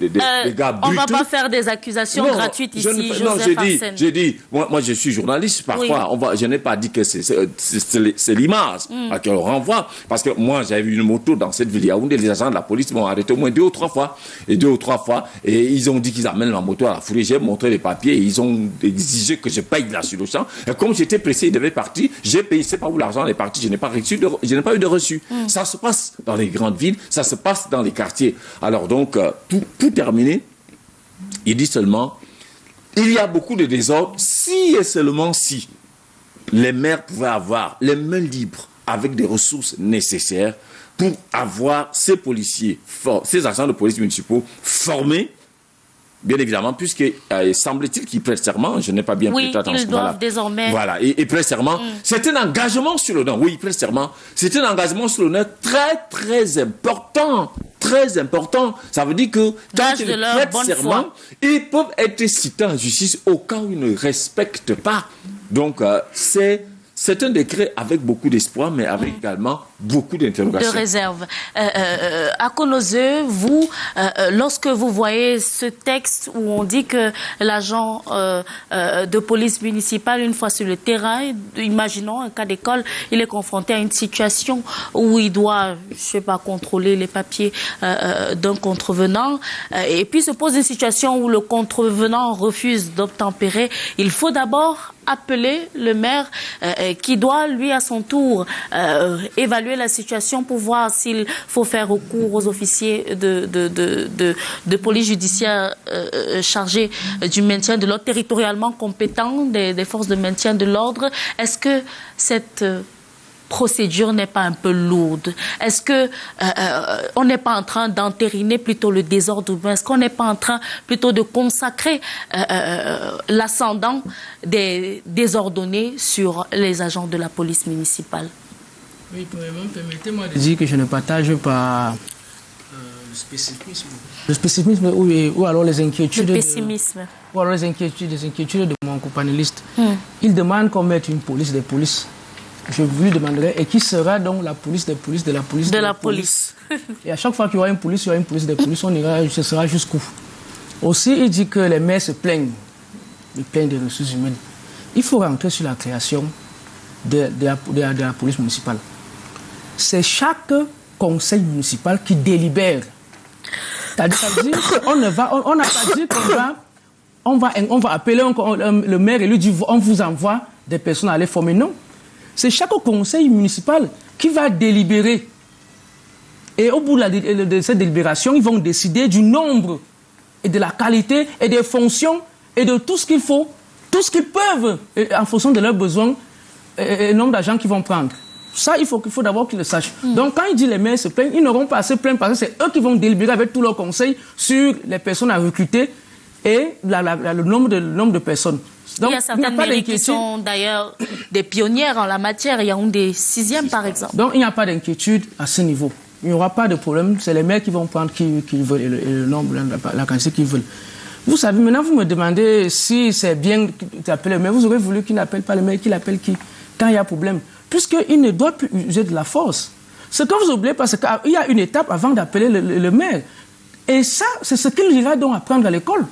gars brutaux. On ne va pas faire des accusations gratuites ici, Joseph Arsène. J'ai dit, moi je suis journaliste, parfois, je n'ai pas dit que c'est l'image qu'on renvoie, parce que moi j'avais vu une moto dans cette ville Yaoundé, les agents de la police m'ont arrêté au moins 2 ou 3 fois, et ils ont dit qu'ils amènent la moto à la fourrée, j'ai montré les papiers, et ils ont exigé que je paye là sur le champ, et comme j'étais pressé, il devait partir, j'ai payé, c'est pas où l'argent est parti, je n'ai pas eu de reçu. Ça se passe dans les grandes villes, ça se passe dans les quartiers. Alors donc, tout terminé, il dit seulement, il y a beaucoup de désordre, si et seulement si les maires pouvaient avoir les mains libres avec des ressources nécessaires pour avoir ces policiers, ces agents de police municipaux formés, bien évidemment, puisque semble-t-il qu'ils prêtent serment, je n'ai pas bien pris attention. Oui, ils doivent désormais. Voilà, et prêtent serment. C'est un engagement sur l'honneur. Oui, ils prêtent serment. C'est un engagement sur l'honneur très, très important. Très important. Ça veut dire que quand ils prêtent serment, ils peuvent être cités en justice au cas où ils ne respectent pas. Donc, c'est un décret avec beaucoup d'espoir, mais avec également beaucoup d'interrogations. De réserve. À Konose, vous, lorsque vous voyez ce texte où on dit que l'agent de police municipale, une fois sur le terrain, imaginons un cas d'école, il est confronté à une situation où il doit, je sais pas, contrôler les papiers d'un contrevenant, et puis se pose une situation où le contrevenant refuse d'obtempérer, il faut d'abord appeler le maire qui doit, lui, à son tour, évaluer la situation pour voir s'il faut faire recours aux officiers de police judiciaire chargés du maintien de l'ordre, territorialement compétents des forces de maintien de l'ordre. Est-ce que cette procédure n'est pas un peu lourde? Est-ce que on n'est pas en train d'entériner plutôt le désordre urbain? Est-ce qu'on n'est pas en train plutôt de consacrer l'ascendant des désordonnés sur les agents de la police municipale? Oui, permettez-moi de dire que je ne partage pas le spécificisme. Le spécificisme ou alors les inquiétudes. Le pessimisme. Ou alors les inquiétudes de mon copanéliste. Il demande qu'on mette une police des polices. Je lui demanderai, et qui sera donc la police des polices de la police de la police. Et à chaque fois qu'il y aura une police, il y aura une police des polices, ce sera jusqu'où. Aussi, il dit que les maires se plaignent. Ils plaignent des ressources humaines. Il faut rentrer sur la création de la police municipale. C'est chaque conseil municipal qui délibère. C'est-à-dire qu'on n'a pas dit qu'on va appeler le maire et lui dire on vous envoie des personnes à aller former. Non. C'est chaque conseil municipal qui va délibérer. Et au bout de cette délibération, ils vont décider du nombre et de la qualité et des fonctions et de tout ce qu'il faut, tout ce qu'ils peuvent, en fonction de leurs besoins et le nombre d'agents qu'ils vont prendre. Ça, il faut d'abord qu'ils le sachent. Donc, quand il dit les maires se plaignent, ils n'auront pas à se plaindre parce que c'est eux qui vont délibérer avec tous leurs conseils sur les personnes à recruter et le nombre de personnes. Donc, il y a certaines mairies qui sont d'ailleurs des pionnières en la matière. Il y a des 6e, par exemple. Donc, il n'y a pas d'inquiétude à ce niveau. Il n'y aura pas de problème. C'est les maires qui vont prendre qui veulent et le nombre, la quantité qu'ils veulent. Vous savez, maintenant, vous me demandez si c'est bien d'appeler le maire. Vous aurez voulu qu'il n'appelle pas le maire, qu'il appelle qui quand il y a problème. Puisqu'il ne doit plus user de la force. Ce que vous oubliez, parce qu'il y a une étape avant d'appeler le maire. Et ça, c'est ce qu'il ira donc apprendre à l'école.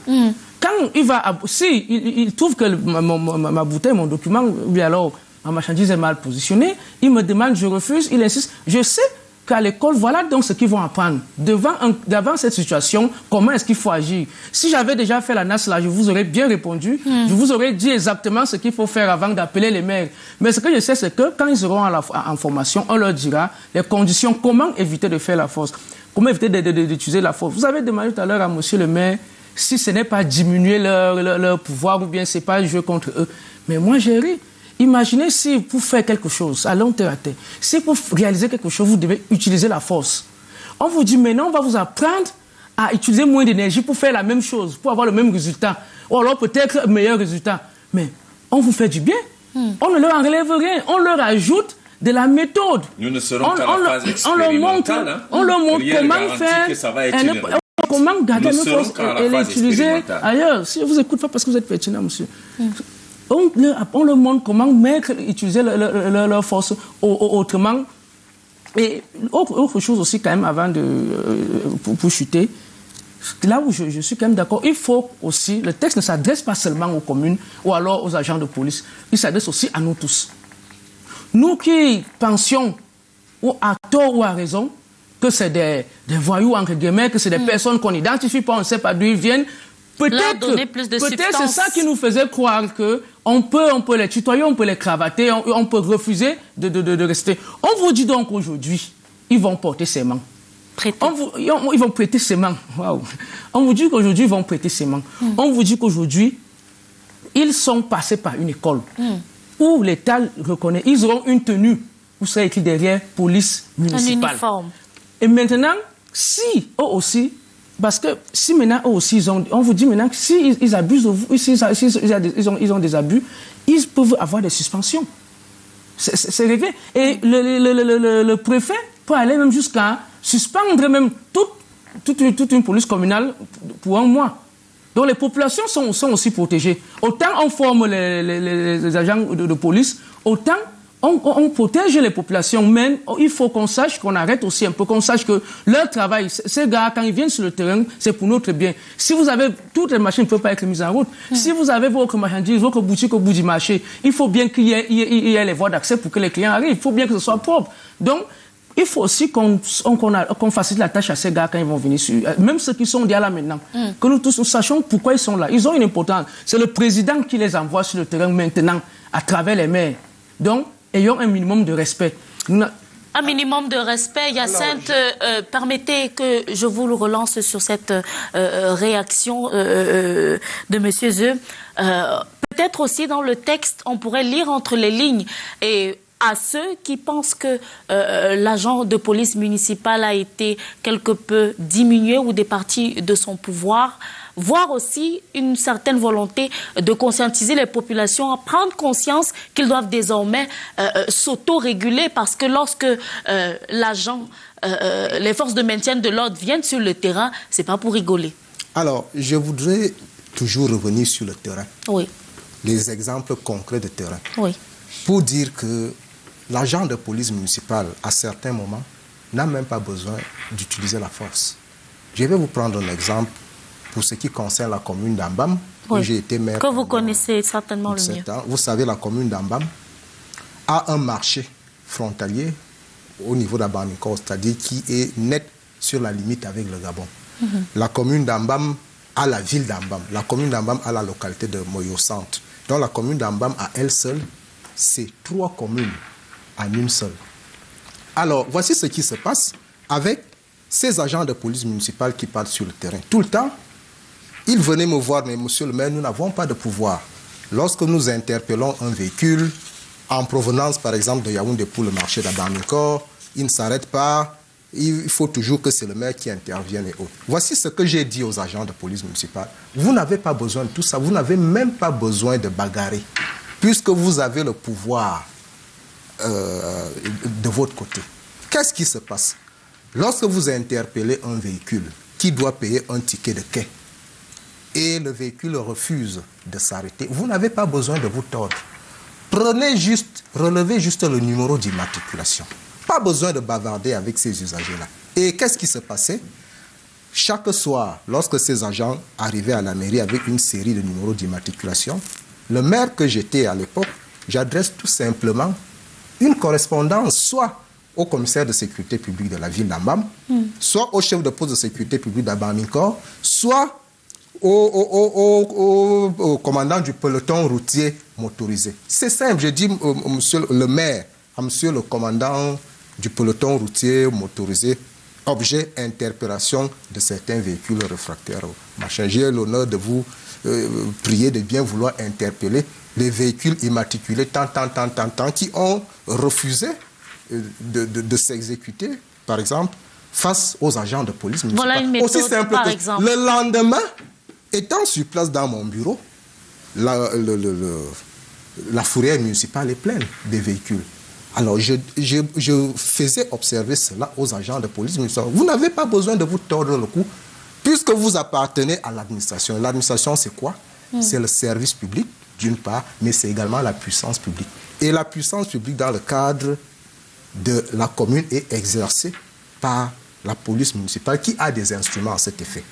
Quand il trouve que ma bouteille, mon document, ou alors ma marchandise est mal positionnée, il me demande, je refuse, il insiste. Je sais qu'à l'école, voilà donc ce qu'ils vont apprendre. Devant cette situation, comment est-ce qu'il faut agir? Si j'avais déjà fait la NAS là, je vous aurais bien répondu. Je vous aurais dit exactement ce qu'il faut faire avant d'appeler les maires. Mais ce que je sais, c'est que quand ils seront en formation, on leur dira les conditions, comment éviter de faire la force, comment éviter d'utiliser la force. Vous avez demandé tout à l'heure à monsieur le maire si ce n'est pas diminuer leur pouvoir ou bien c'est pas jouer contre eux. Mais moi, j'ai ri. Imaginez si pour faire quelque chose à long terme, si pour réaliser quelque chose, vous devez utiliser la force. On vous dit maintenant, on va vous apprendre à utiliser moins d'énergie pour faire la même chose, pour avoir le même résultat. ou alors peut-être meilleur résultat. Mais on vous fait du bien. On ne leur enlève rien, on leur ajoute de la méthode. Nous ne serons qu'à la phase expérimentale. On leur montre comment faire, comment garder nos forces et les utiliser ailleurs. Si je vous écoute pas parce que vous êtes pertinent, monsieur. On leur montre comment utiliser leur force autrement. Et autre chose aussi quand même avant pour chuter, là où je suis quand même d'accord, il faut aussi, le texte ne s'adresse pas seulement aux communes ou alors aux agents de police, il s'adresse aussi à nous tous. Nous qui pensions, ou à tort ou à raison, que c'est des voyous, entre guillemets, que c'est des personnes qu'on n'identifie pas, on ne sait pas d'où ils viennent, peut-être c'est ça qui nous faisait croire que on peut les tutoyer, on peut les cravater, on peut refuser de rester. On vous dit donc aujourd'hui, ils vont porter serment. Ils vont prêter serment. Waouh. On vous dit qu'aujourd'hui, ils vont prêter serment. On vous dit qu'aujourd'hui, ils sont passés par une école où l'État reconnaît. Ils auront une tenue où sera écrit derrière police municipale. Un uniforme. Et maintenant, si eux aussi, parce que si maintenant eux aussi, on vous dit maintenant que s'ils abusent de vous, ils ont des abus, ils peuvent avoir des suspensions. C'est réglé. Et le préfet peut aller même jusqu'à suspendre même toute une police communale pour un mois. Donc les populations sont aussi protégées. Autant on forme les agents de police, autant on protège les populations. Mais il faut qu'on sache, qu'on arrête aussi un peu, qu'on sache que leur travail, ces gars, quand ils viennent sur le terrain, c'est pour notre bien. Si vous avez, toutes les machines ne peuvent pas être mises en route. Si vous avez votre marchandise, votre boutique au bout du marché, il faut bien qu'il y ait les voies d'accès pour que les clients arrivent. Il faut bien que ce soit propre. Donc, il faut aussi qu'on facilite la tâche à ces gars quand ils vont venir sur... Même ceux qui sont déjà là maintenant. Que nous tous nous sachions pourquoi ils sont là. Ils ont une importance. C'est le président qui les envoie sur le terrain maintenant, à travers les maires. Donc, ayons un minimum de respect. Un minimum de respect. Hyacinthe, permettez que je vous le relance sur cette réaction de M. Zeu. Peut-être aussi dans le texte, on pourrait lire entre les lignes et... à ceux qui pensent que l'agent de police municipale a été quelque peu diminué ou départi de son pouvoir, voire aussi une certaine volonté de conscientiser les populations à prendre conscience qu'ils doivent désormais s'auto-réguler parce que lorsque les forces de maintien de l'ordre viennent sur le terrain, c'est pas pour rigoler. Alors, je voudrais toujours revenir sur le terrain. Oui. Les exemples concrets de terrain. Oui. Pour dire que l'agent de police municipale, à certains moments, n'a même pas besoin d'utiliser la force. Je vais vous prendre un exemple pour ce qui concerne la commune d'Ambam, où j'ai été maire. Que vous connaissez certainement le mieux. Vous savez, la commune d'Ambam a un marché frontalier au niveau d'Abamiko, c'est-à-dire qui est net sur la limite avec le Gabon. La commune d'Ambam a la ville d'Ambam. La commune d'Ambam a la localité de Moyo Centre. Donc la commune d'Ambam à elle seule, c'est 3 communes en une seule. Alors, voici ce qui se passe avec ces agents de police municipale qui partent sur le terrain. Tout le temps, ils venaient me voir, mais monsieur le maire, nous n'avons pas de pouvoir. Lorsque nous interpellons un véhicule en provenance, par exemple, de Yaoundé pour le marché d'Abamiko, il ne s'arrête pas. Il faut toujours que c'est le maire qui intervienne et autres. Voici ce que j'ai dit aux agents de police municipale. Vous n'avez pas besoin de tout ça. Vous n'avez même pas besoin de bagarrer, puisque vous avez le pouvoir de votre côté. Qu'est-ce qui se passe? Lorsque vous interpellez un véhicule qui doit payer un ticket de quai et le véhicule refuse de s'arrêter, vous n'avez pas besoin de vous tordre. Relevez juste le numéro d'immatriculation. Pas besoin de bavarder avec ces usagers-là. Et qu'est-ce qui se passait? Chaque soir, lorsque ces agents arrivaient à la mairie avec une série de numéros d'immatriculation, le maire que j'étais à l'époque, j'adresse tout simplement une correspondance soit au commissaire de sécurité publique de la ville d'Ambam, soit au chef de poste de sécurité publique d'Abamiko, soit au commandant du peloton routier motorisé. C'est simple, je dis monsieur le maire, à monsieur le commandant du peloton routier motorisé, objet interpellation de certains véhicules réfractaires. J'ai l'honneur de vous prier de bien vouloir interpeller les véhicules immatriculés tant qui ont refusé de s'exécuter, par exemple, face aux agents de police municipale. Voilà une méthode, aussi simple par que exemple. le lendemain, Étant sur place dans mon bureau, la fourrière municipale est pleine de véhicules. Alors, je faisais observer cela aux agents de police municipale. Vous n'avez pas besoin de vous tordre le cou, puisque vous appartenez à l'administration. L'administration, c'est quoi? C'est le service public, d'une part, mais c'est également la puissance publique. Et la puissance publique, dans le cadre de la commune, est exercée par la police municipale, qui a des instruments à cet effet.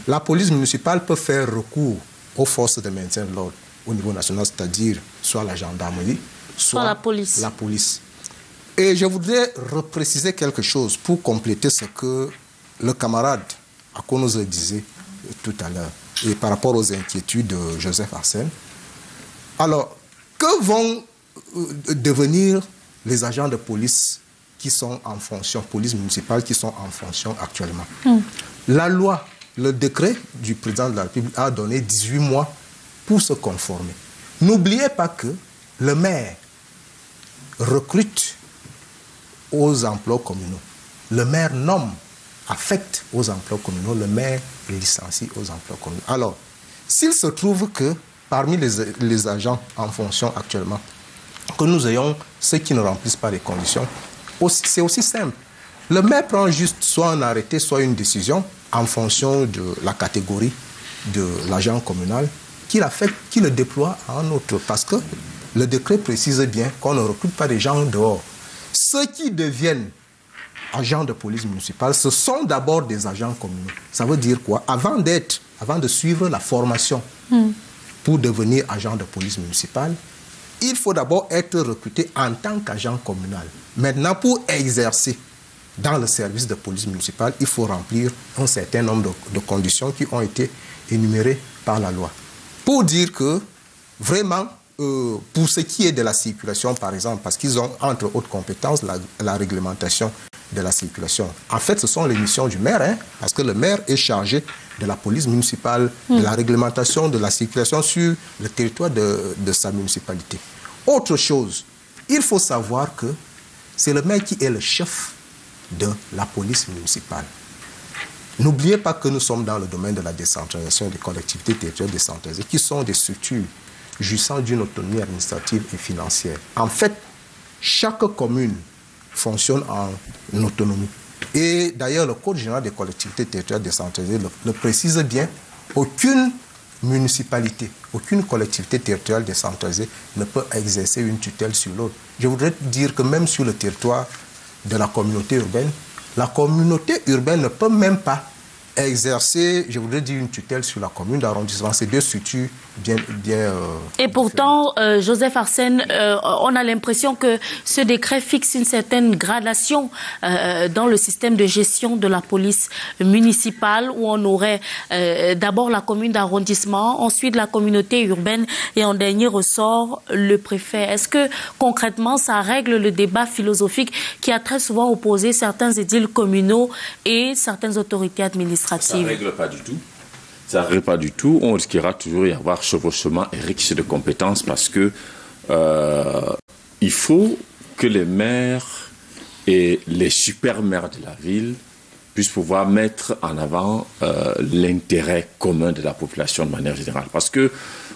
La police municipale peut faire recours aux forces de maintien de l'ordre au niveau national, c'est-à-dire soit la gendarmerie, soit la police. Et je voudrais repréciser quelque chose pour compléter ce que le camarade Akonoze disait tout à l'heure, et par rapport aux inquiétudes de Joseph Arsène. Alors, que vont devenir les agents de police qui sont en fonction, police municipale qui sont en fonction actuellement? La loi, le décret du président de la République a donné 18 mois pour se conformer. N'oubliez pas que le maire recrute aux emplois communaux. Le maire nomme, affecte aux emplois communaux. Le maire licencie aux emplois communaux. Alors, s'il se trouve que parmi les agents en fonction actuellement, que nous ayons ceux qui ne remplissent pas les conditions, c'est aussi simple. Le maire prend juste soit un arrêté, soit une décision en fonction de la catégorie de l'agent communal qu'il affecte, qu'il le déploie à un autre. Parce que le décret précise bien qu'on ne recrute pas des gens dehors. Ceux qui deviennent agents de police municipale, ce sont d'abord des agents communaux. Ça veut dire quoi? Avant de suivre la formation pour devenir agent de police municipale, il faut d'abord être recruté en tant qu'agent communal. Maintenant, pour exercer dans le service de police municipale, il faut remplir un certain nombre de conditions qui ont été énumérées par la loi. Pour dire que, vraiment, pour ce qui est de la circulation, par exemple, parce qu'ils ont, entre autres compétences, la réglementation de la circulation. En fait, ce sont les missions du maire, parce que le maire est chargé de la police municipale, de la réglementation de la circulation sur le territoire de sa municipalité. Autre chose, il faut savoir que c'est le maire qui est le chef de la police municipale. N'oubliez pas que nous sommes dans le domaine de la décentralisation des collectivités territoriales décentralisées, qui sont des structures jouissant d'une autonomie administrative et financière. En fait, chaque commune fonctionne en autonomie. Et d'ailleurs, le Code général des collectivités territoriales décentralisées le précise bien. Aucune municipalité, aucune collectivité territoriale décentralisée ne peut exercer une tutelle sur l'autre. Je voudrais dire que même sur le territoire de la communauté urbaine ne peut même pas exercer, je voudrais dire, une tutelle sur la commune d'arrondissement. C'est deux structures bien et pourtant, Joseph Arsène, on a l'impression que ce décret fixe une certaine gradation dans le système de gestion de la police municipale, où on aurait d'abord la commune d'arrondissement, ensuite la communauté urbaine et en dernier ressort le préfet. Est-ce que concrètement ça règle le débat philosophique qui a très souvent opposé certains édiles communaux et certaines autorités administratives? Ça ne règle pas du tout. Ça ne règle pas du tout. On risquera toujours d'y avoir chevauchement et rixe de compétences parce que il faut que les maires et les super maires de la ville puissent pouvoir mettre en avant l'intérêt commun de la population de manière générale. Parce que,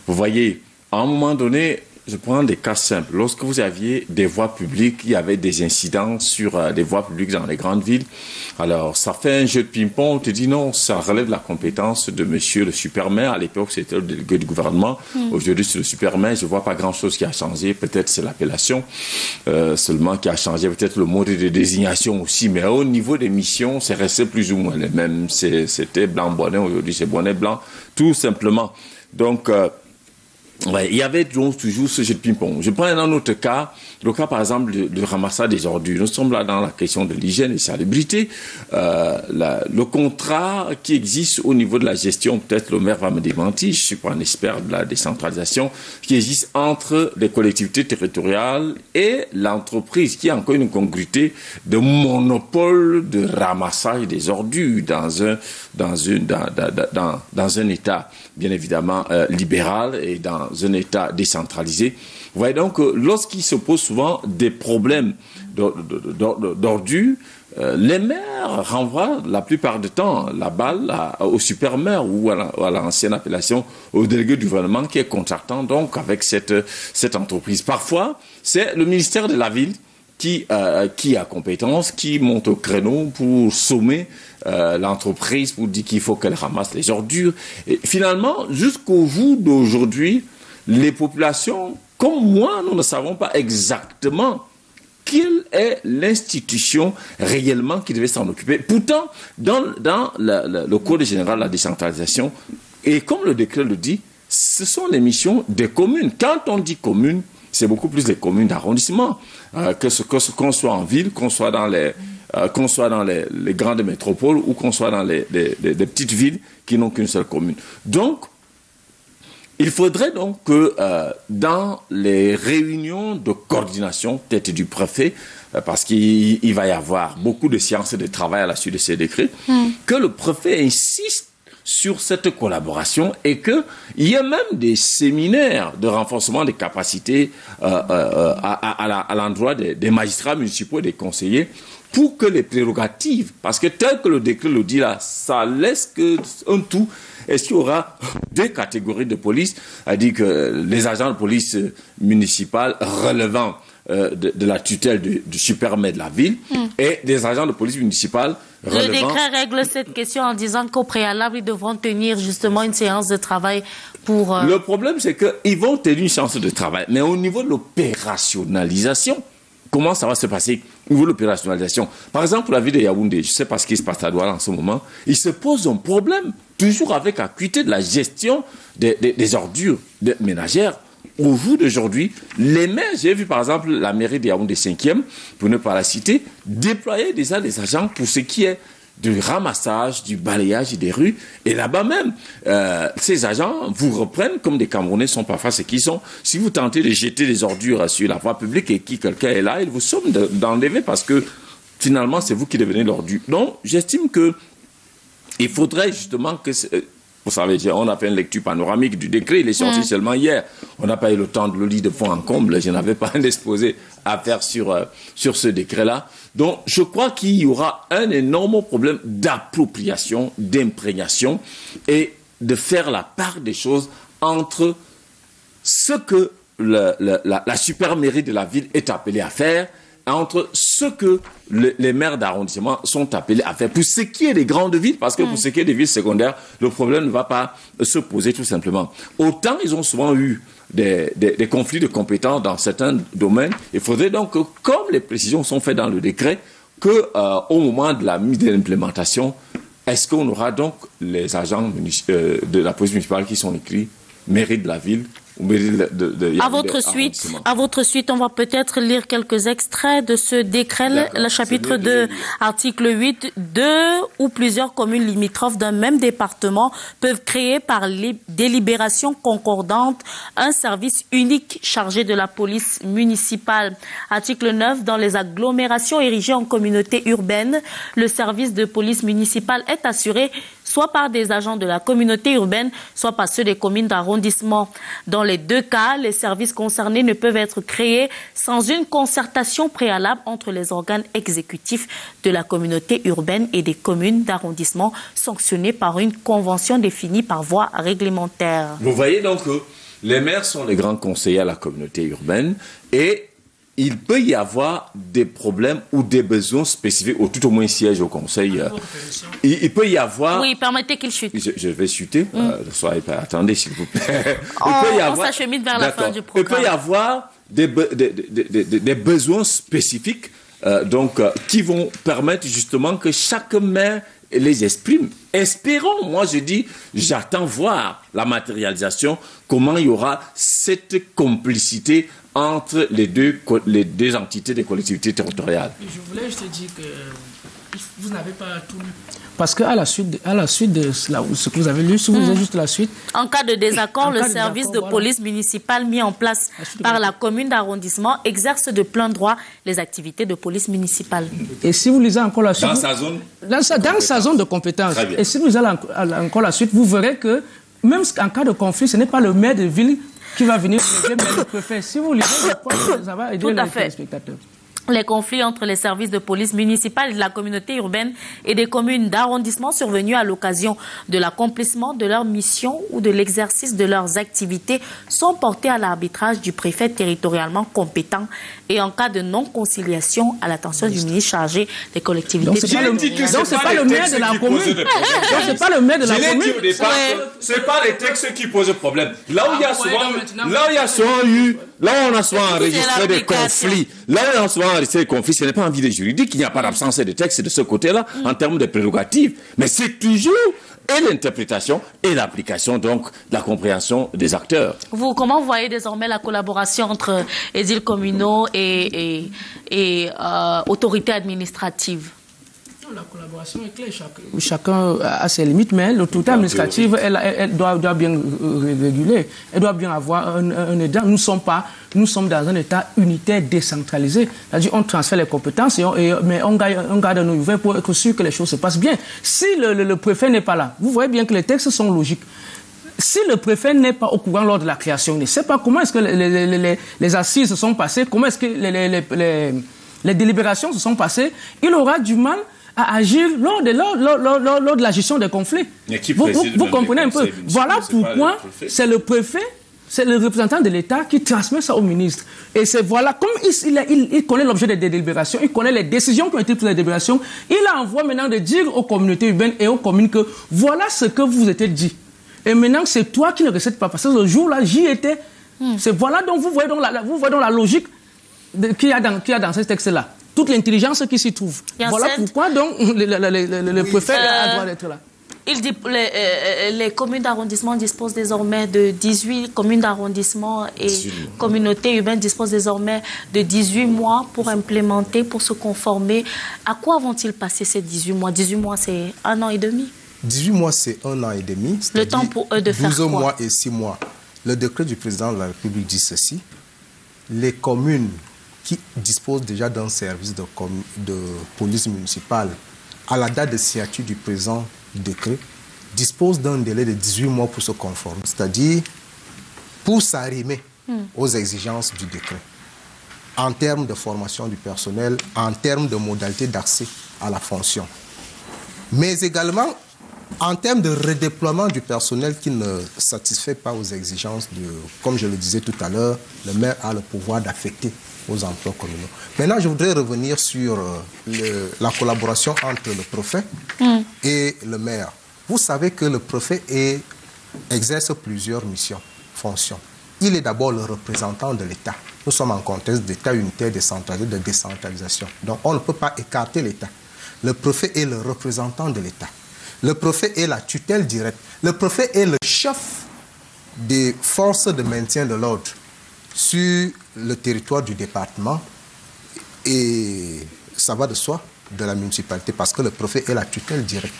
vous voyez, à un moment donné, je prends des cas simples. Lorsque vous aviez des voies publiques, il y avait des incidents sur des voies publiques dans les grandes villes. Alors, ça fait un jeu de ping-pong. On te dit non, ça relève de la compétence de monsieur le super-maire. À l'époque, c'était le délégué du gouvernement. Aujourd'hui, c'est le super-maire. Je ne vois pas grand-chose qui a changé. Peut-être c'est l'appellation seulement qui a changé. Peut-être le mode de désignation aussi. Mais au niveau des missions, c'est resté plus ou moins les mêmes. C'était blanc-bonnet. Aujourd'hui, c'est bonnet-blanc. Tout simplement. Donc, ouais, il y avait donc toujours ce jeu de ping-pong. Je prends un autre cas, le cas par exemple de ramassage des ordures. Nous sommes là dans la question de l'hygiène et de la salubrité. Le contrat qui existe au niveau de la gestion, peut-être le maire va me démentir, je ne suis pas un expert de la décentralisation, qui existe entre les collectivités territoriales et l'entreprise, qui a encore une congruité de monopole de ramassage des ordures dans un État bien évidemment libéral et dans un État décentralisé. Vous voyez donc, lorsqu'il se pose souvent des problèmes d'ordures, les maires renvoient la plupart du temps la balle au super-maire ou à l'ancienne appellation au délégué du gouvernement qui est contractant donc avec cette entreprise. Parfois, c'est le ministère de la Ville qui a compétence, qui monte au créneau pour sommer l'entreprise, pour dire qu'il faut qu'elle ramasse les ordures. Et finalement, jusqu'au jour d'aujourd'hui, les populations, comme moi, nous ne savons pas exactement quelle est l'institution réellement qui devait s'en occuper. Pourtant, dans le Code général de la décentralisation, et comme le décret le dit, ce sont les missions des communes. Quand on dit communes, c'est beaucoup plus les communes d'arrondissement, qu'on soit en ville, qu'on soit dans les grandes métropoles ou qu'on soit dans les petites villes qui n'ont qu'une seule commune. Donc, il faudrait donc que dans les réunions de coordination, peut-être du préfet, parce qu'il va y avoir beaucoup de séances de travail à la suite de ces décrets, que le préfet insiste sur cette collaboration et qu'il y ait même des séminaires de renforcement des capacités à l'endroit des magistrats municipaux et des conseillers pour que les prérogatives, parce que tel que le décret le dit là, ça laisse un tout. Est-ce qu'il y aura deux catégories de police, c'est-à-dire que les agents de police municipale relevant de la tutelle du super-maire de la ville et des agents de police municipale relevant... Le décret règle cette question en disant qu'au préalable, ils devront tenir justement une séance de travail pour... Le problème, c'est qu'ils vont tenir une séance de travail, mais au niveau de l'opérationnalisation, comment ça va se passer au niveau de l'opérationnalisation? Par exemple, pour la ville de Yaoundé, je ne sais pas ce qui se passe à Douala en ce moment, il se pose un problème, toujours avec acuité, de la gestion des ordures ménagères. Au jour d'aujourd'hui, les maires, j'ai vu par exemple la mairie de Yaoundé 5e, pour ne pas la citer, déployer déjà des agents pour ce qui est du ramassage, du balayage des rues. Et là-bas même, ces agents vous reprennent comme des Camerounais sont parfois ce qu'ils sont. Si vous tentez de jeter des ordures sur la voie publique et que quelqu'un est là, il vous somme d'enlever parce que finalement, c'est vous qui devenez l'ordure. Donc, j'estime que il faudrait justement que... Vous savez, on a fait une lecture panoramique du décret, il est sorti seulement hier. On n'a pas eu le temps de le lire de fond en comble, je n'avais pas un exposé à faire sur ce décret-là. Donc, je crois qu'il y aura un énorme problème d'appropriation, d'imprégnation et de faire la part des choses entre ce que la super-mairie de la ville est appelée à faire, entre ce que les maires d'arrondissement sont appelés à faire. Pour ce qui est des grandes villes, parce que pour ce qui est des villes secondaires, le problème ne va pas se poser tout simplement. Autant ils ont souvent eu des conflits de compétences dans certains domaines, il faudrait donc que, comme les précisions sont faites dans le décret, qu'au moment de la mise de l'implémentation, est-ce qu'on aura donc les agents de la police municipale qui sont écrits mairie de la ville? À votre suite, on va peut-être lire quelques extraits de ce décret, le chapitre 2, article 8. 2 ou plusieurs communes limitrophes d'un même département peuvent créer par délibération concordante un service unique chargé de la police municipale. Article 9, dans les agglomérations érigées en communauté urbaine, le service de police municipale est assuré soit par des agents de la communauté urbaine, soit par ceux des communes d'arrondissement. Dans les deux cas, les services concernés ne peuvent être créés sans une concertation préalable entre les organes exécutifs de la communauté urbaine et des communes d'arrondissement sanctionnés par une convention définie par voie réglementaire. Vous voyez donc que les maires sont les grands conseillers à la communauté urbaine et il peut y avoir des problèmes ou des besoins spécifiques, ou tout au moins siège au conseil. Il peut y avoir... Oui, permettez qu'il chute. Je vais chuter. Soyez pas... Attendez, s'il vous plaît. On s'achemine vers la fin du programme. Il peut y avoir des besoins spécifiques qui vont permettre justement que chaque maire les exprime. Espérons, moi je dis, j'attends voir la matérialisation, comment il y aura cette complicité entre les deux entités des collectivités territoriales. Je voulais juste dire que vous n'avez pas tout lu. Parce qu'à la suite de ce que vous avez lu, si vous lisez juste la suite... En cas de désaccord, le service de police municipale mis en place par la commune d'arrondissement exerce de plein droit les activités de police municipale. Et si vous lisez encore la suite... Dans sa zone dans sa zone de compétence. Et si vous lisez encore la suite, vous verrez que même en cas de conflit, ce n'est pas le maire de ville qui va venir mais le préfet. Si vous lisez, ça va aider les téléspectateurs. Les conflits entre les services de police municipale de la communauté urbaine et des communes d'arrondissement survenus à l'occasion de l'accomplissement de leur mission ou de l'exercice de leurs activités sont portés à l'arbitrage du préfet territorialement compétent et en cas de non-conciliation à l'attention du ministre chargé des collectivités. Donc c'est pas le maire de la commune. Donc c'est pas le maire de la commune. C'est pas les textes qui posent problème. Là où il y a souvent eu, là où on a souvent enregistré des conflits, là où on a souvent enregistré des conflits, ce n'est pas un vide juridique, il n'y a pas d'absence de texte de ce côté-là en termes de prérogatives, mais c'est toujours et l'interprétation et l'application, donc, de la compréhension des acteurs. Comment vous voyez désormais la collaboration entre édiles communaux et autorités administratives? La collaboration est claire. Chacun a ses limites, mais l'autorité administrative, elle doit bien réguler. Elle doit bien avoir un aidant. Nous sommes dans un État unitaire décentralisé. C'est-à-dire on transfère les compétences, mais on garde nos nouvelles pour être sûr que les choses se passent bien. Si le préfet n'est pas là, vous voyez bien que les textes sont logiques. Si le préfet n'est pas au courant lors de la création, il ne sait pas comment est-ce que les assises se sont passées, comment est-ce que les délibérations se sont passées, il aura du mal à agir lors de la gestion des conflits. Vous comprenez un peu. Voilà pourquoi c'est le préfet, c'est le représentant de l'État qui transmet ça au ministre. Et c'est voilà, comme il connaît l'objet des délibérations, il connaît les décisions qui ont été prises dans les délibérations, il envoie maintenant de dire aux communautés urbaines et aux communes que voilà ce que vous étiez dit. Et maintenant, c'est toi qui ne recètes pas. Parce que le jour-là, j'y étais. Voilà donc, vous voyez donc la logique qu'il y a dans ce texte-là. Toute l'intelligence qui s'y trouve. Voilà pourquoi donc le préfet a le droit d'être là. Il dit les communes d'arrondissement disposent désormais de 18 communes d'arrondissement et communautés urbaines disposent désormais de 18 mois pour implémenter, pour se conformer. À quoi vont-ils passer ces 18 mois? 18 mois, c'est 1 an et demi. 18 mois, c'est 1 an et demi. Le temps pour eux de faire quoi? 12 mois et 6 mois. Le décret du président de la République dit ceci. Les communes qui disposent déjà d'un service de police municipale à la date de signature du présent décret, disposent d'un délai de 18 mois pour se conformer, c'est-à-dire pour s'arrimer aux exigences du décret, en termes de formation du personnel, en termes de modalités d'accès à la fonction, mais également en termes de redéploiement du personnel qui ne satisfait pas aux exigences comme je le disais tout à l'heure, le maire a le pouvoir d'affecter aux emplois communaux. Maintenant, je voudrais revenir sur la collaboration entre le préfet et le maire. Vous savez que le préfet exerce plusieurs missions, fonctions. Il est d'abord le représentant de l'État. Nous sommes en contexte d'État unitaire décentralisé, de décentralisation. Donc, on ne peut pas écarter l'État. Le préfet est le représentant de l'État. Le préfet est la tutelle directe. Le préfet est le chef des forces de maintien de l'ordre sur le territoire du département et ça va de soi de la municipalité parce que le préfet est la tutelle directe.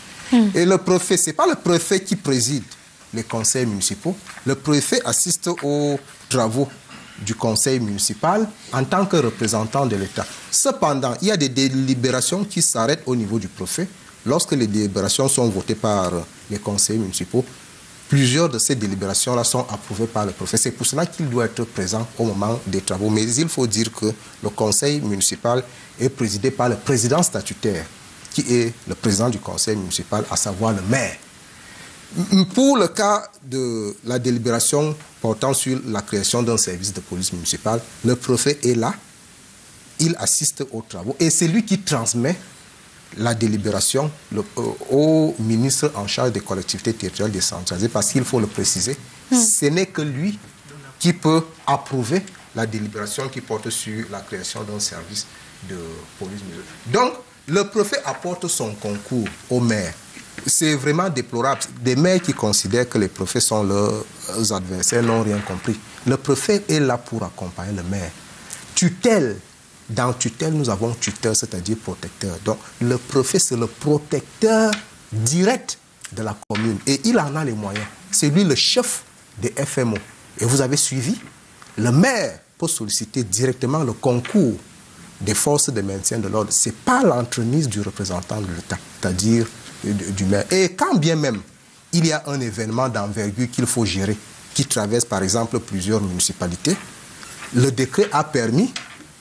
Et le préfet, ce n'est pas le préfet qui préside les conseils municipaux. Le préfet assiste aux travaux du conseil municipal en tant que représentant de l'État. Cependant, il y a des délibérations qui s'arrêtent au niveau du préfet. Lorsque les délibérations sont votées par les conseils municipaux, plusieurs de ces délibérations-là sont approuvées par le préfet. C'est pour cela qu'il doit être présent au moment des travaux. Mais il faut dire que le conseil municipal est présidé par le président statutaire, qui est le président du conseil municipal, à savoir le maire. Pour le cas de la délibération portant sur la création d'un service de police municipale, le préfet est là, il assiste aux travaux et c'est lui qui transmet la délibération au ministre en charge des collectivités territoriales décentralisées, parce qu'il faut le préciser, ce n'est que lui qui peut approuver la délibération qui porte sur la création d'un service de police municipale. Donc, le préfet apporte son concours au maire. C'est vraiment déplorable. Des maires qui considèrent que les préfets sont leurs adversaires n'ont rien compris. Le préfet est là pour accompagner le maire. Tutelle. Dans tutelle, nous avons tuteur, c'est-à-dire protecteur. Donc, le préfet, c'est le protecteur direct de la commune. Et il en a les moyens. C'est lui le chef des FMO. Et vous avez suivi, le maire peut solliciter directement le concours des forces de maintien de l'ordre. Ce n'est pas l'entremise du représentant de l'État, c'est-à-dire du maire. Et quand bien même il y a un événement d'envergure qu'il faut gérer, qui traverse par exemple plusieurs municipalités, le décret a permis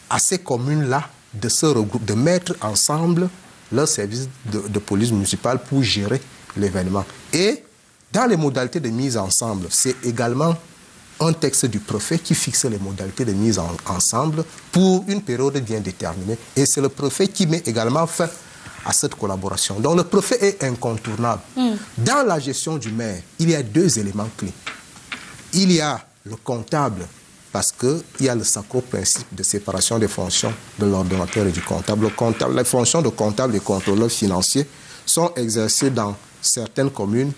à ces communes-là de se regrouper, de mettre ensemble leur service de police municipale pour gérer l'événement. Et dans les modalités de mise ensemble, c'est également un texte du préfet qui fixe les modalités de mise ensemble pour une période bien déterminée. Et c'est le préfet qui met également fin à cette collaboration. Donc le préfet est incontournable. Dans la gestion du maire, il y a 2 éléments clés. Il y a le comptable, parce qu'il y a le sacro principe de séparation des fonctions de l'ordonnateur et du comptable. Les fonctions de comptable et contrôleur financier sont exercées dans certaines communes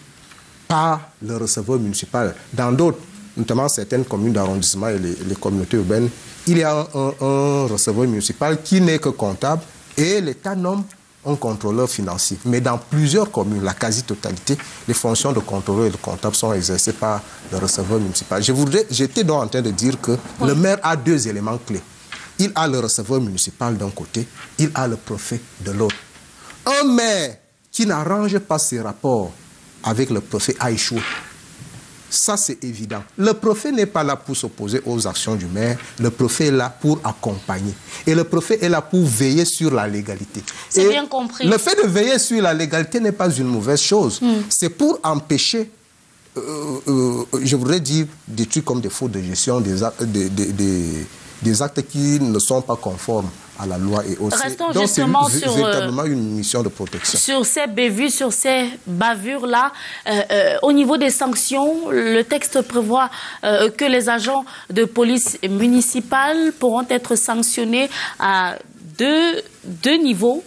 par le receveur municipal. Dans d'autres, notamment certaines communes d'arrondissement et les communautés urbaines, il y a un receveur municipal qui n'est que comptable et l'État nomme un contrôleur financier. Mais dans plusieurs communes, la quasi-totalité, les fonctions de contrôleur et de comptable sont exercées par le receveur municipal. J'étais donc en train de dire que le maire a 2 éléments clés. Il a le receveur municipal d'un côté, il a le préfet de l'autre. Un maire qui n'arrange pas ses rapports avec le préfet a échoué. Ça, c'est évident. Le préfet n'est pas là pour s'opposer aux actions du maire. Le préfet est là pour accompagner. Et le préfet est là pour veiller sur la légalité. C'est bien compris. Le fait de veiller sur la légalité n'est pas une mauvaise chose. C'est pour empêcher, je voudrais dire, des trucs comme des fautes de gestion, des actes qui ne sont pas conformes à la loi et aussi. Restons justement c'est véritablement une mission de protection. Sur ces bévues, sur ces bavures-là, au niveau des sanctions, le texte prévoit que les agents de police municipale pourront être sanctionnés à deux niveaux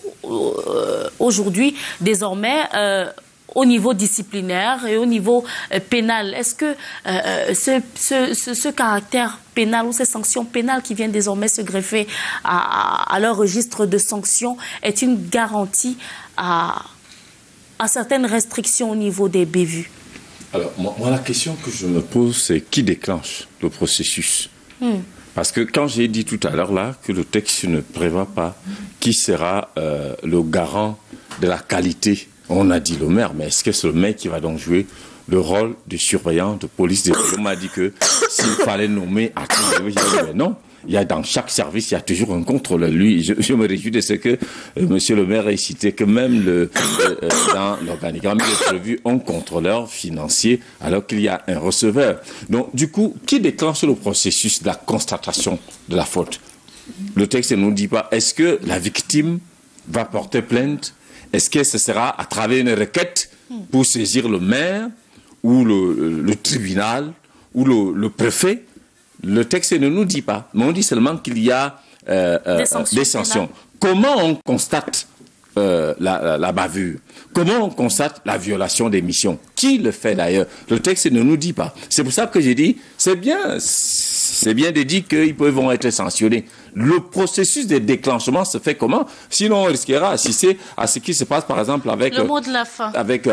aujourd'hui, désormais. Au niveau disciplinaire et au niveau pénal. Est-ce que ce caractère pénal ou ces sanctions pénales qui viennent désormais se greffer à leur registre de sanctions est une garantie à certaines restrictions au niveau des bévues? Alors, moi, la question que je me pose, c'est qui déclenche le processus? Parce que quand j'ai dit tout à l'heure là que le texte ne prévoit pas qui sera le garant de la qualité, on a dit le maire, mais est-ce que c'est le maire qui va donc jouer le rôle de surveillant de police? On m'a dit que s'il fallait nommer à tout, je dis, mais non. Il y a dans chaque service, il y a toujours un contrôleur. Lui, je me réjouis de ce que monsieur le maire a cité, que même dans l'organigramme, il est prévu un contrôleur financier, alors qu'il y a un receveur. Donc, du coup, qui déclenche le processus de la constatation de la faute? Le texte ne nous dit pas, est-ce que la victime va porter plainte? Est-ce que ce sera à travers une requête pour saisir le maire ou le tribunal ou le préfet? Le texte ne nous dit pas, mais on dit seulement qu'il y a des sanctions. Comment on constate la bavure? Comment on constate la violation des missions? Qui le fait d'ailleurs? Le texte ne nous dit pas. C'est pour ça que j'ai dit, c'est bien de dire qu'ils peuvent être sanctionnés. Le processus de déclenchement se fait comment? Sinon, on risquera d'assister à ce qui se passe, par exemple, avec le mot de la fin. Avec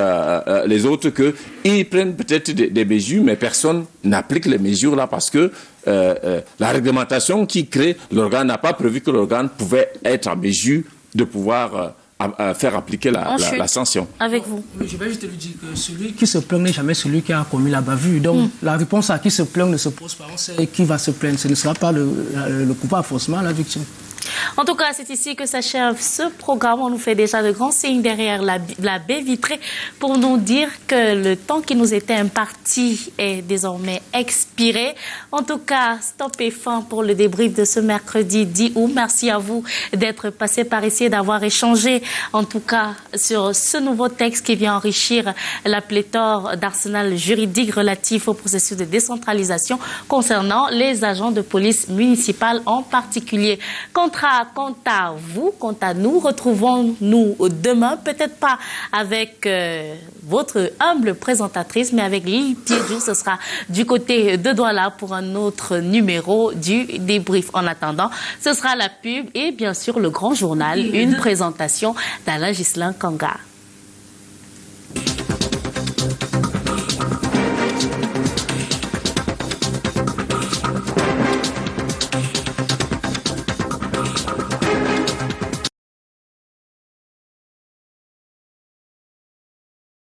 les autres, qu'ils prennent peut-être des mesures, mais personne n'applique les mesures là parce que la réglementation qui crée l'organe n'a pas prévu que l'organe pouvait être en mesure de pouvoir faire appliquer la sanction. Avec vous. Oui, je vais juste lui dire que celui qui se plaint n'est jamais celui qui a commis la bavure. Donc, la réponse à qui se plaint ne se pose pas. On sait qui va se plaindre. Ce ne sera pas le coupable, forcément, la victime. En tout cas, c'est ici que s'achève ce programme. On nous fait déjà de grands signes derrière la baie vitrée pour nous dire que le temps qui nous était imparti est désormais expiré. En tout cas, stop et fin pour le débrief de ce mercredi 10 août. Merci à vous d'être passé par ici et d'avoir échangé, en tout cas, sur ce nouveau texte qui vient enrichir la pléthore d'arsenal juridique relatif au processus de décentralisation concernant les agents de police municipale en particulier. Quant à vous, quant à nous, retrouvons-nous demain, peut-être pas avec votre humble présentatrice, mais avec Lily Piedjou. Ce sera du côté de Douala pour un autre numéro du débrief. En attendant, ce sera la pub et bien sûr le grand journal, une présentation d'Alain Ghislain Kanga.